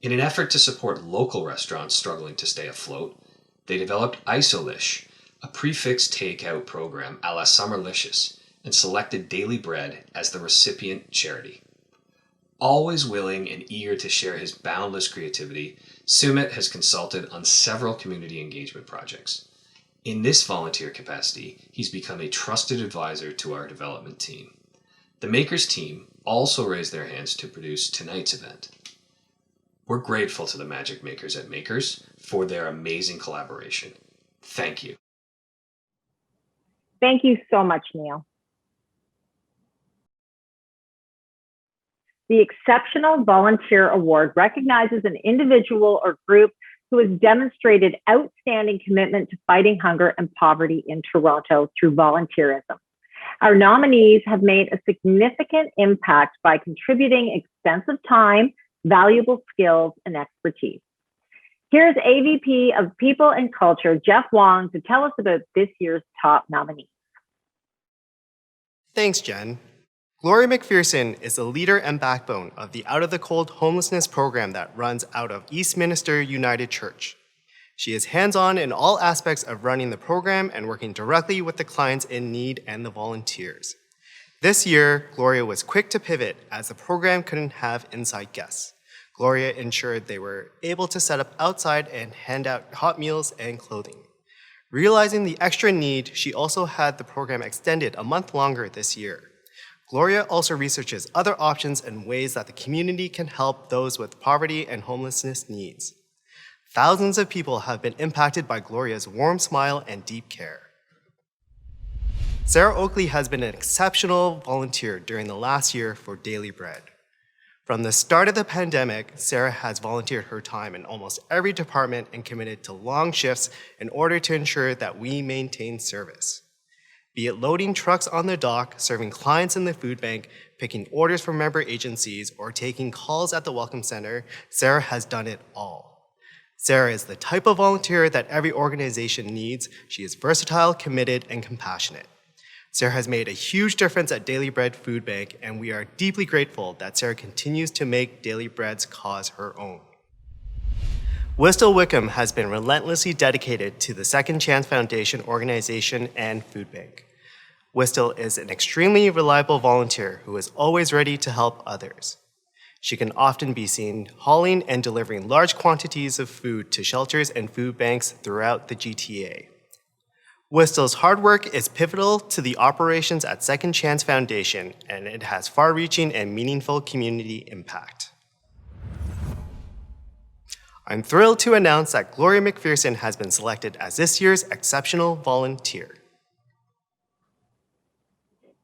In an effort to support local restaurants struggling to stay afloat, they developed Isolish, a prefix takeout program a la Summerlicious, and selected Daily Bread as the recipient charity. Always willing and eager to share his boundless creativity, Sumit has consulted on several community engagement projects. In this volunteer capacity, he's become a trusted advisor to our development team. The Makers team also raised their hands to produce tonight's event. We're grateful to the Magic Makers at Makers for their amazing collaboration. Thank you. Thank you so much, Neil. The Exceptional Volunteer Award recognizes an individual or group who has demonstrated outstanding commitment to fighting hunger and poverty in Toronto through volunteerism. Our nominees have made a significant impact by contributing extensive time, valuable skills, and expertise. Here's AVP of People and Culture, Jeff Wong, to tell us about this year's top nominees. Thanks, Jen. Gloria McPherson is the leader and backbone of the Out of the Cold homelessness program that runs out of Eastminster United Church. She is hands-on in all aspects of running the program and working directly with the clients in need and the volunteers. This year, Gloria was quick to pivot as the program couldn't have inside guests. Gloria ensured they were able to set up outside and hand out hot meals and clothing. Realizing the extra need, she also had the program extended a month longer this year. Gloria also researches other options and ways that the community can help those with poverty and homelessness needs. Thousands of people have been impacted by Gloria's warm smile and deep care. Sarah Oakley has been an exceptional volunteer during the last year for Daily Bread. From the start of the pandemic, Sarah has volunteered her time in almost every department and committed to long shifts in order to ensure that we maintain service. Be it loading trucks on the dock, serving clients in the food bank, picking orders from member agencies, or taking calls at the Welcome Center, Sarah has done it all. Sarah is the type of volunteer that every organization needs. She is versatile, committed, and compassionate. Sarah has made a huge difference at Daily Bread Food Bank, and we are deeply grateful that Sarah continues to make Daily Bread's cause her own. Whistle Wickham has been relentlessly dedicated to the Second Chance Foundation organization and food bank. Whistle is an extremely reliable volunteer who is always ready to help others. She can often be seen hauling and delivering large quantities of food to shelters and food banks throughout the GTA. Whistle's hard work is pivotal to the operations at Second Chance Foundation, and it has far-reaching and meaningful community impact. I'm thrilled to announce that Gloria McPherson has been selected as this year's Exceptional Volunteer.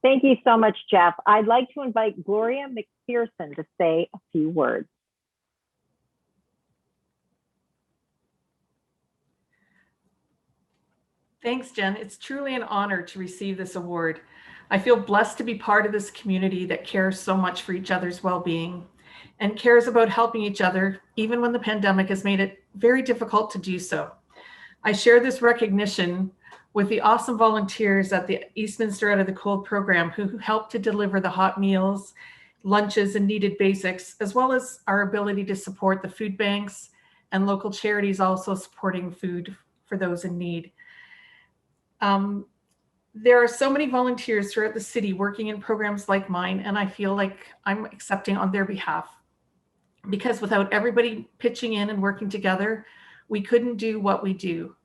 Thank you so much, Jeff. I'd like to invite Gloria McPherson to say a few words. Thanks, Jen. It's truly an honor to receive this award. I feel blessed to be part of this community that cares so much for each other's well-being and cares about helping each other, even when the pandemic has made it very difficult to do so. I share this recognition with the awesome volunteers at the Eastminster Out of the Cold program who helped to deliver the hot meals, lunches, and needed basics, as well as our ability to support the food banks and local charities also supporting food for those in need. There are so many volunteers throughout the city working in programs like mine, and I feel like I'm accepting on their behalf. Because without everybody pitching in and working together, we couldn't do what we do.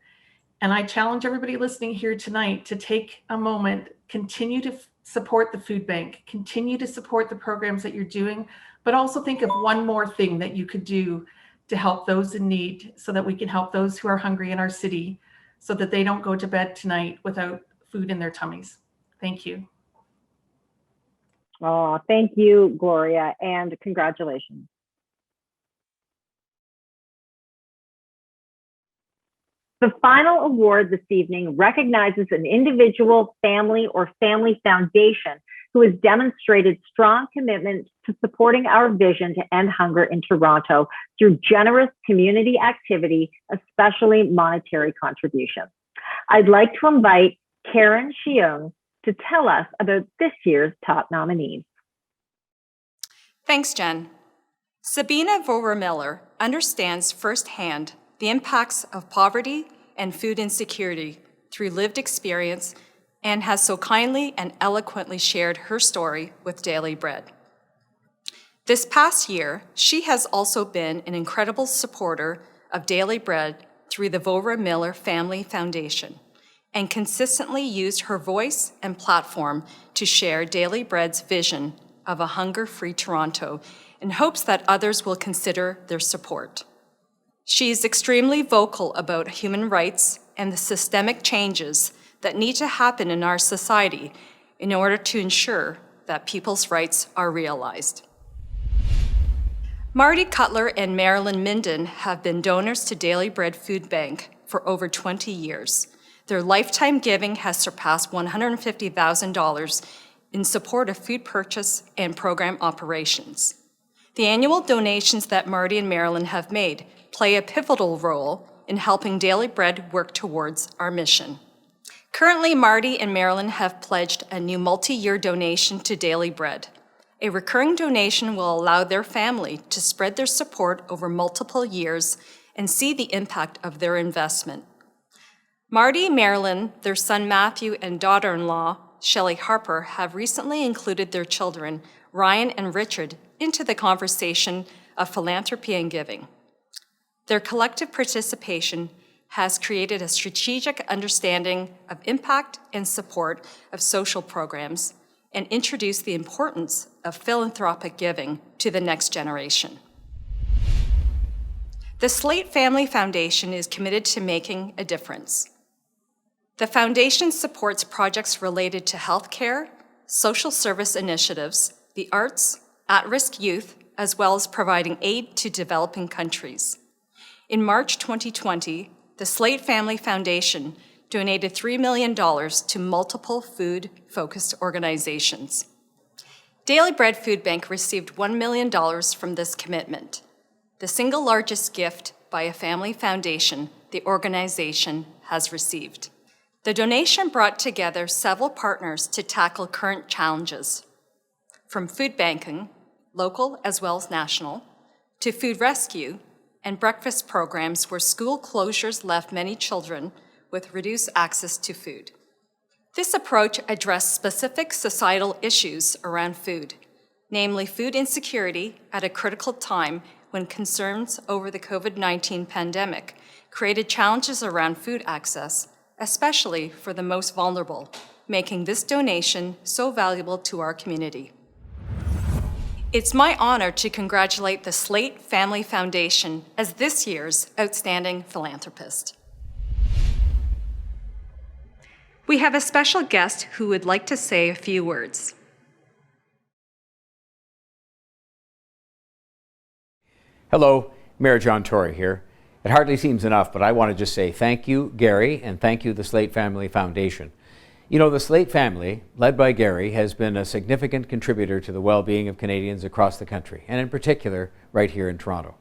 And I challenge everybody listening here tonight to take a moment, continue to support the food bank, continue to support the programs that you're doing, but also think of one more thing that you could do to help those in need so that we can help those who are hungry in our city so that they don't go to bed tonight without food in their tummies. Thank you. Oh, thank you, Gloria, and congratulations. The final award this evening recognizes an individual, family, or family foundation who has demonstrated strong commitment to supporting our vision to end hunger in Toronto through generous community activity, especially monetary contributions. I'd like to invite Karen Shiong, to tell us about this year's top nominees. Thanks, Jen. Sabina Vorer-Miller understands firsthand the impacts of poverty and food insecurity through lived experience and has so kindly and eloquently shared her story with Daily Bread. This past year, she has also been an incredible supporter of Daily Bread through the Vorer-Miller Family Foundation and consistently used her voice and platform to share Daily Bread's vision of a hunger-free Toronto in hopes that others will consider their support. She is extremely vocal about human rights and the systemic changes that need to happen in our society in order to ensure that people's rights are realized. Marty Cutler and Marilyn Minden have been donors to Daily Bread Food Bank for over 20 years. Their lifetime giving has surpassed $150,000 in support of food purchase and program operations. The annual donations that Marty and Marilyn have made play a pivotal role in helping Daily Bread work towards our mission. Currently, Marty and Marilyn have pledged a new multi-year donation to Daily Bread. A recurring donation will allow their family to spread their support over multiple years and see the impact of their investment. Marty, Marilyn, their son Matthew, and daughter-in-law, Shelley Harper, have recently included their children, Ryan and Richard, into the conversation of philanthropy and giving. Their collective participation has created a strategic understanding of impact and support of social programs and introduced the importance of philanthropic giving to the next generation. The Slate Family Foundation is committed to making a difference. The foundation supports projects related to healthcare, social service initiatives, the arts, at-risk youth, as well as providing aid to developing countries. In March 2020, the Slate Family Foundation donated $3 million to multiple food-focused organizations. Daily Bread Food Bank received $1 million from this commitment, the single largest gift by a family foundation the organization has received. The donation brought together several partners to tackle current challenges, from food banking, local as well as national, to food rescue and breakfast programs where school closures left many children with reduced access to food. This approach addressed specific societal issues around food, namely food insecurity at a critical time when concerns over the COVID-19 pandemic created challenges around food access, especially for the most vulnerable, making this donation so valuable to our community. It's my honor to congratulate the Slate Family Foundation as this year's Outstanding Philanthropist. We have a special guest who would like to say a few words. Hello, Mayor John Tory here. It hardly seems enough, but I want to just say thank you, Gary, and thank you, the Slate Family Foundation. You know, the Slate family, led by Gary, has been a significant contributor to the well-being of Canadians across the country, and in particular, right here in Toronto.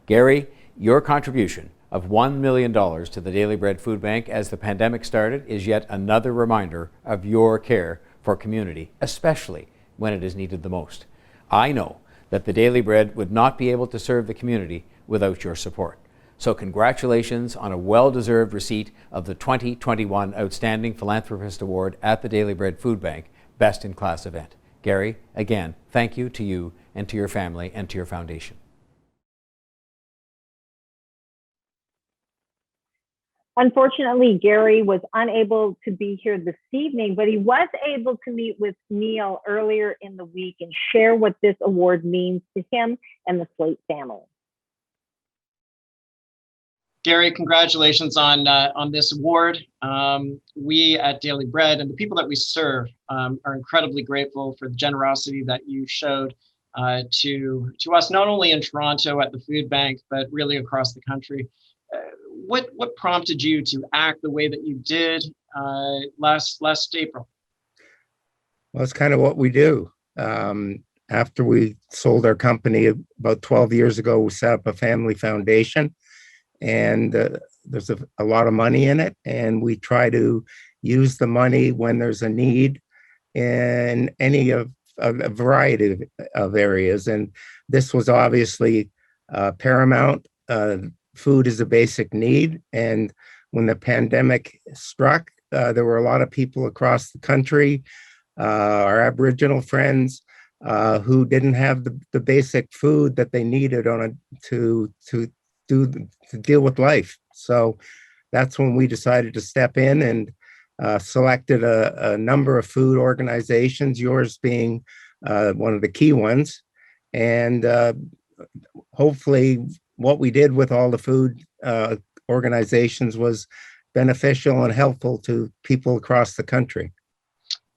Gary, your contribution of $1 million to the Daily Bread Food Bank as the pandemic started is yet another reminder of your care for community, especially when it is needed the most. I know that the Daily Bread would not be able to serve the community without your support. So congratulations on a well-deserved receipt of the 2021 Outstanding Philanthropist Award at the Daily Bread Food Bank Best in Class event. Gary, again, thank you to you and to your family and to your foundation. Unfortunately, Gary was unable to be here this evening, but he was able to meet with Neil earlier in the week and share what this award means to him and the Slate family. Gary, congratulations on this award. We at Daily Bread and the people that we serve are incredibly grateful for the generosity that you showed to us, not only in Toronto at the food bank, but really across the country. What prompted you to act the way that you did last April? Well, it's kind of what we do. After we sold our company about 12 years ago, we set up a family foundation, and there's a lot of money in it, and we try to use the money when there's a need in any of a variety of areas. And this was obviously paramount. Food is a basic need. And when the pandemic struck, there were a lot of people across the country, our Aboriginal friends, who didn't have the basic food that they needed to deal with life. So that's when we decided to step in and selected a number of food organizations, yours being one of the key ones. And hopefully what we did with all the food organizations was beneficial and helpful to people across the country.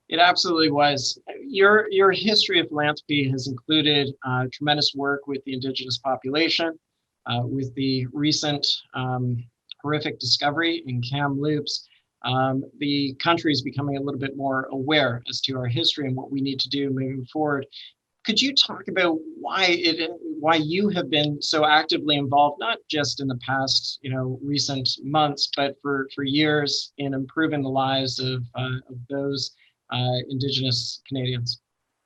It absolutely was. Your history of philanthropy has included tremendous work with the Indigenous population, with the recent horrific discovery in Kamloops. The country is becoming a little bit more aware as to our history and what we need to do moving forward. Could you talk about why you have been so actively involved, not just in the past, recent months, but for years in improving the lives of those Indigenous Canadians?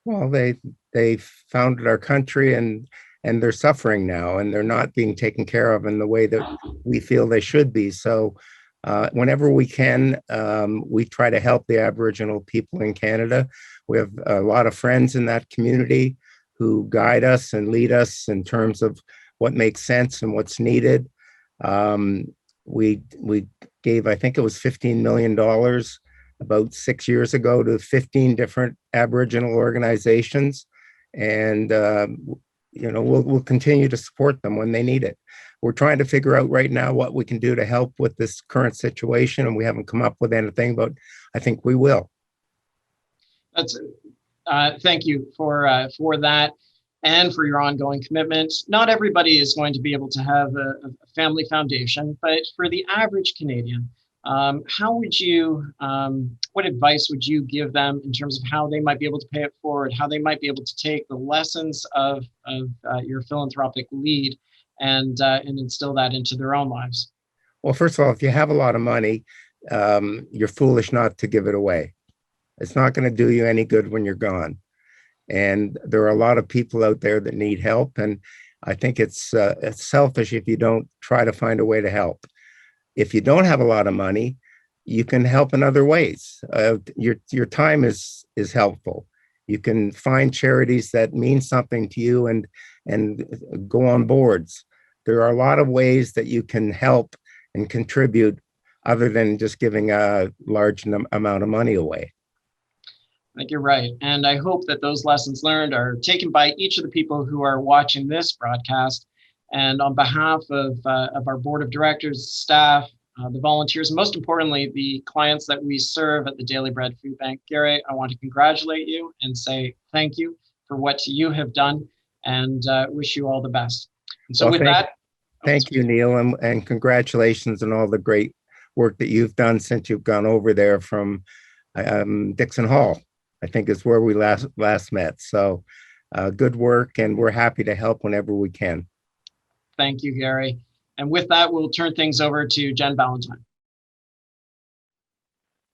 Well, they founded our country, and they're suffering now, and they're not being taken care of in the way that we feel they should be. So whenever we can, we try to help the Aboriginal people in Canada. We have a lot of friends in that community who guide us and lead us in terms of what makes sense and what's needed. We gave, I think it was $15 million about 6 years ago to 15 different Aboriginal organizations. And, we'll continue to support them when they need it. We're trying to figure out right now what we can do to help with this current situation, and we haven't come up with anything, but I think we will. Thank you for that and for your ongoing commitment. Not everybody is going to be able to have a family foundation, but for the average Canadian, how would you, what advice would you give them in terms of how they might be able to pay it forward, how they might be able to take the lessons of your philanthropic lead and instill that into their own lives? Well, first of all, if you have a lot of money, you're foolish not to give it away. It's not going to do you any good when you're gone. And there are a lot of people out there that need help. And I think it's selfish if you don't try to find a way to help. If you don't have a lot of money, you can help in other ways. Your time is helpful. You can find charities that mean something to you and go on boards. There are a lot of ways that you can help and contribute other than just giving a large amount of money away. I think you're right. And I hope that those lessons learned are taken by each of the people who are watching this broadcast. And on behalf of our board of directors, staff, the volunteers, and most importantly, the clients that we serve at the Daily Bread Food Bank, Gary, I want to congratulate you and say thank you for what you have done and wish you all the best. And so thank you, Neil, and congratulations on all the great work that you've done since you've gone over there from Dixon Hall, I think is where we last met. So good work, and we're happy to help whenever we can. Thank you, Gary. And with that, we'll turn things over to Jen Valentine.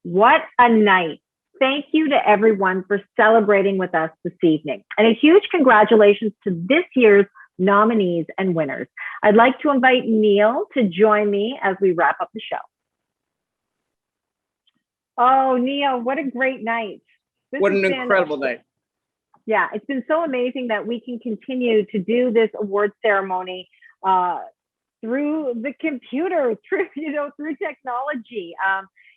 What a night. Thank you to everyone for celebrating with us this evening. And a huge congratulations to this year's nominees and winners. I'd like to invite Neil to join me as we wrap up the show. Oh, Neil, what a great night. What an incredible night. Yeah, it's been so amazing that we can continue to do this award ceremony through the computer, through technology.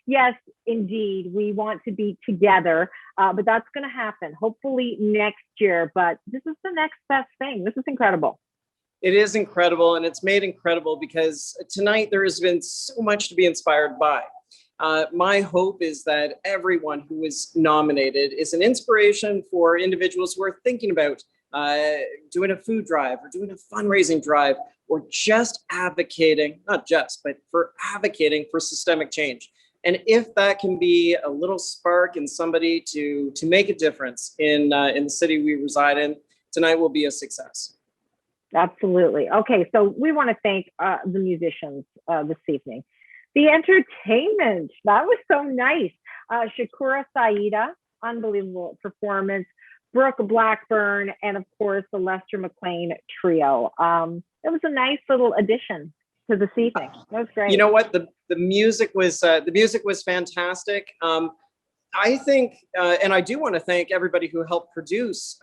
Yes, indeed, we want to be together, but that's going to happen hopefully next year. But this is the next best thing. This is incredible. It is incredible, and it's made incredible because tonight there has been so much to be inspired by. My hope is that everyone who is nominated is an inspiration for individuals who are thinking about doing a food drive or doing a fundraising drive or just advocating, not just, but for advocating for systemic change. And if that can be a little spark in somebody to make a difference in the city we reside in, tonight will be a success. Absolutely. Okay, so we want to thank the musicians this evening. The entertainment, that was so nice. Shakura Saida, unbelievable performance, Brooke Blackburn, and of course the Lester McLean Trio. It was a nice little addition to this evening. That was great. You know what? The music was fantastic. I think, and I do want to thank everybody who helped produce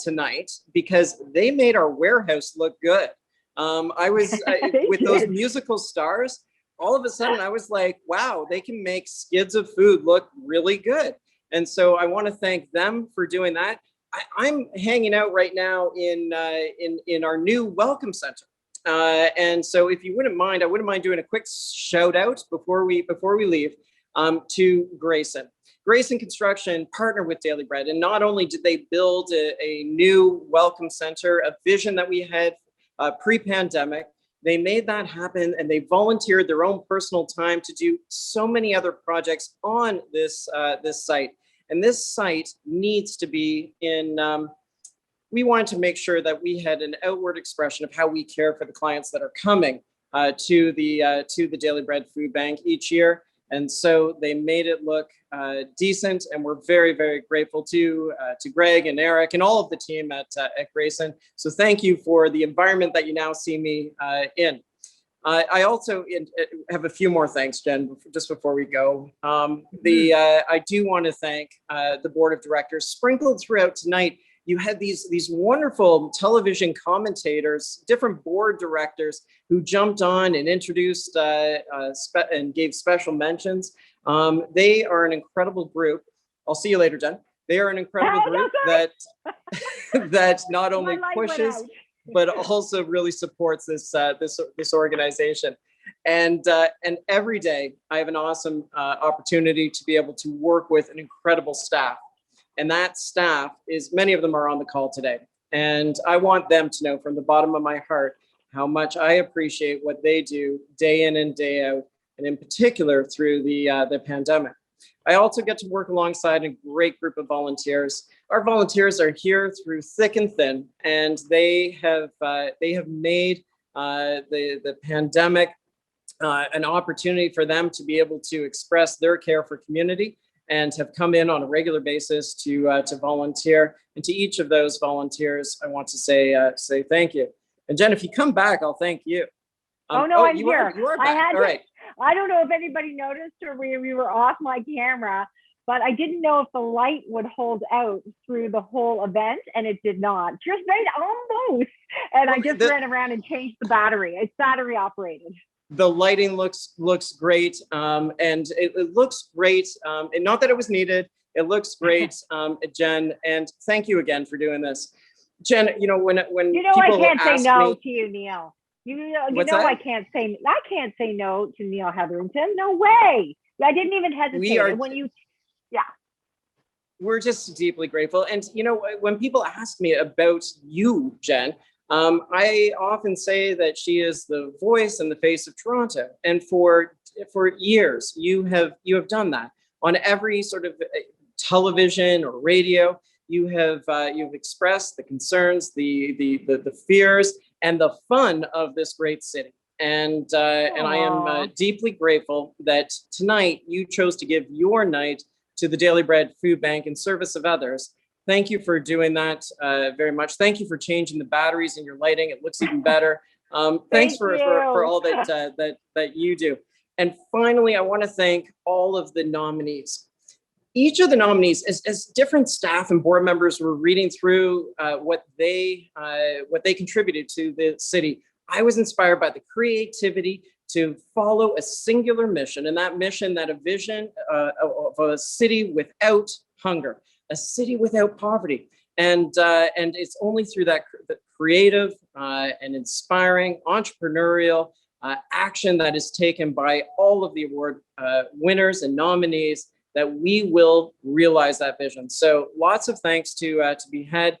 tonight, because they made our warehouse look good. I was with those musical stars. All of a sudden, I was like, wow, they can make skids of food look really good. And so I want to thank them for doing that. I'm hanging out right now in our new welcome center. And so if you wouldn't mind, I wouldn't mind doing a quick shout out before we leave to Grayson. Grayson Construction partnered with Daily Bread, and not only did they build a new welcome center, a vision that we had pre-pandemic, they made that happen, and they volunteered their own personal time to do so many other projects on this site. And this site needs to be in. We wanted to make sure that we had an outward expression of how we care for the clients that are coming to the Daily Bread Food Bank each year. And so they made it look decent, and we're very, very grateful to Greg and Eric and all of the team at Grayson. So thank you for the environment that you now see me in. I also have a few more thanks, Jen, just before we go. I do want to thank the board of directors. Sprinkled throughout tonight, you had these wonderful television commentators, different board directors who jumped on and introduced and gave special mentions. They are an incredible group. I'll see you later, Jen. They are an incredible group that not only pushes, but also really supports this organization. And every day I have an awesome opportunity to be able to work with an incredible staff. And that staff many of them are on the call today. And I want them to know from the bottom of my heart how much I appreciate what they do day in and day out, and in particular through the pandemic. I also get to work alongside a great group of volunteers. Our volunteers are here through thick and thin, and they have made the pandemic an opportunity for them to be able to express their care for community, and have come in on a regular basis to volunteer. And to each of those volunteers, I want to say thank you. And Jen, if you come back, I'll thank you. I'm you here. You are back. All right. I don't know if anybody noticed, or we were off my camera, but I didn't know if the light would hold out through the whole event, and it did not. Just right, almost. And I just ran around and changed the battery. It's battery operated. The lighting looks great, and it looks great. And not that it was needed. It looks great, Jen. And thank you again for doing this, Jen. When I can't say no to you, Neil. I can't say no to Neil Hetherington. No way. I didn't even hesitate. We're just deeply grateful. And when people ask me about you, Jen, I often say that she is the voice and the face of Toronto. And for years, you have done that on every sort of television or radio. You've expressed the concerns, the fears, and the fun of this great city. And I am deeply grateful that tonight you chose to give your night to the Daily Bread Food Bank in service of others. Thank you for doing that very much. Thank you for changing the batteries in your lighting. It looks even better. Thanks for all that you do. And finally, I want to thank all of the nominees. Each of the nominees, as different staff and board members were reading through what they contributed to the city, I was inspired by the creativity to follow a singular mission, and that mission, a vision of a city without hunger, a city without poverty. And it's only through that creative and inspiring entrepreneurial action that is taken by all of the award winners and nominees that we will realize that vision. So lots of thanks to be had.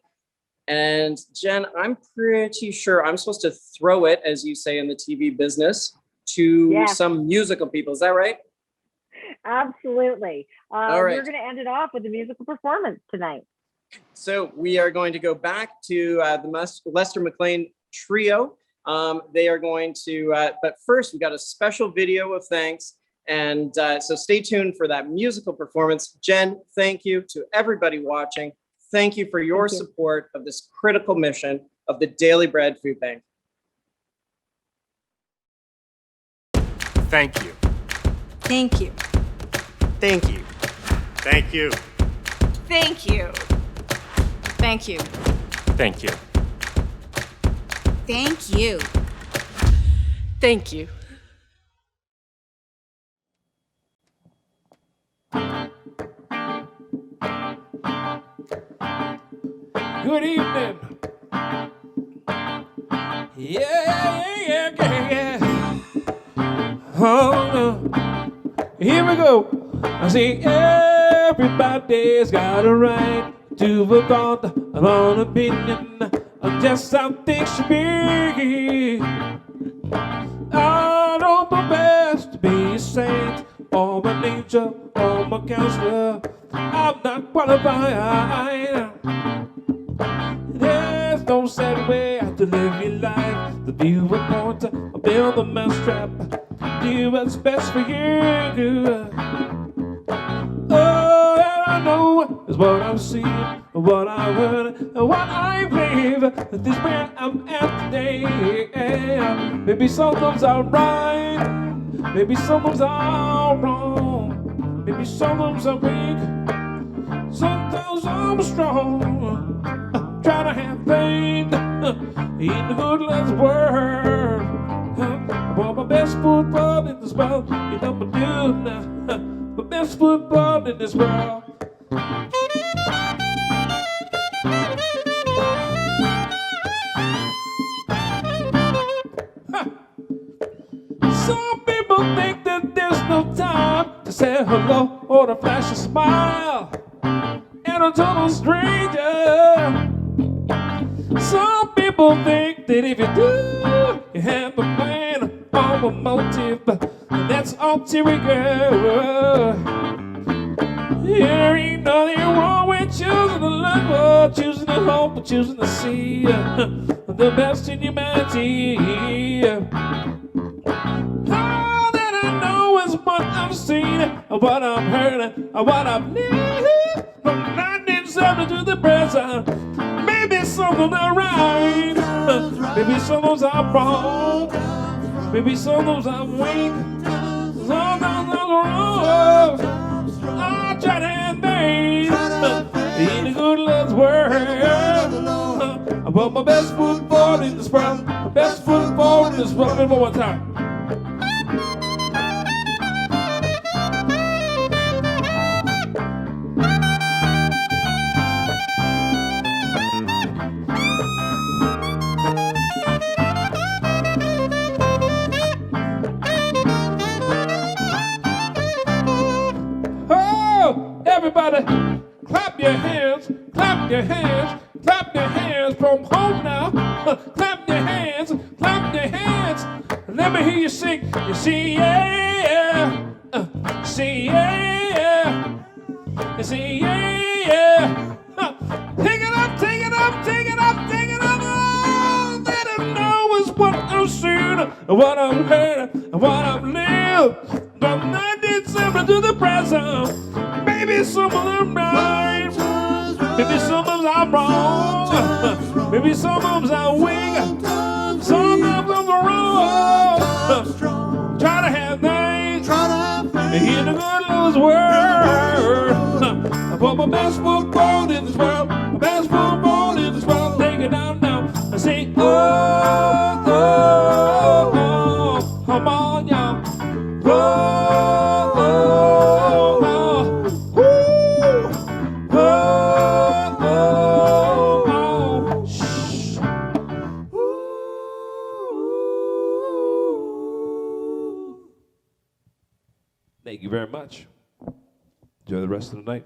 And Jen, I'm pretty sure I'm supposed to throw it, as you say in the TV business, to some musical people. Is that right? Absolutely. All right. We're going to end it off with a musical performance tonight. So we are going to go back to the Lester McLean Trio. They are going to, but first we got a special video of thanks. And so stay tuned for that musical performance. Jen, thank you to everybody watching. Thank you for your support of this critical mission of the Daily Bread Food Bank. Thank you. Thank you. Thank you. Thank you. Thank you. Thank you. Thank you. Thank you. Thank you. Good evening. Yeah. Oh, no. Here we go. I see everybody's got a right to a thought, an opinion, of just how things should be. I know my best to be a saint, or an angel, or a counselor. I'm not qualified. There's no set way to live your life. The view point, build a mousetrap. Do what's best for you. All that I know is what I've seen, what I've heard, and what I believe. That this where I'm at today. Maybe sometimes I'm right, maybe sometimes I'm wrong, maybe sometimes I'm weak, sometimes I'm strong. Try to have faith in the good Lord's word. I want my best football in this world. You know what I do now. My best football in this world. Some people think that there's no time to say hello or to flash a smile at a total stranger. Some people think that if you do, you have a plan or a motive, and that's ulterior. There ain't nothing wrong with choosing to love or choosing to hope or choosing to see the best in humanity. All that I know is what I've seen, what I've heard, what I've lived from 1970 to the present. Maybe something's not right, maybe something's I'm wrong, maybe something's I'm weak, something's I'm wrong. I try to have faith in the good Lord's word. I put my best foot forward in this world, my best foot forward in this world. One more time. Everybody, clap your hands, clap your hands, clap your hands from home now. Clap your hands, clap your hands. Let me hear you sing. You see, yeah, see, yeah, you see, yeah. Take it up, take it up, take it up, take it up. All that I know is what I've seen, what I've heard, what I've lived. From 1970 to the present. Maybe some of them right, maybe some of them I'm wrong, maybe some of them I'm weak, some of them are wrong. Try to have things in the good Lord's word. I put my best foot forward in this world, my best foot forward in this world. Take it down now. I say, oh, oh, oh, come on, y'all. Oh, oh, oh. Thank you very much. Enjoy the rest of the night.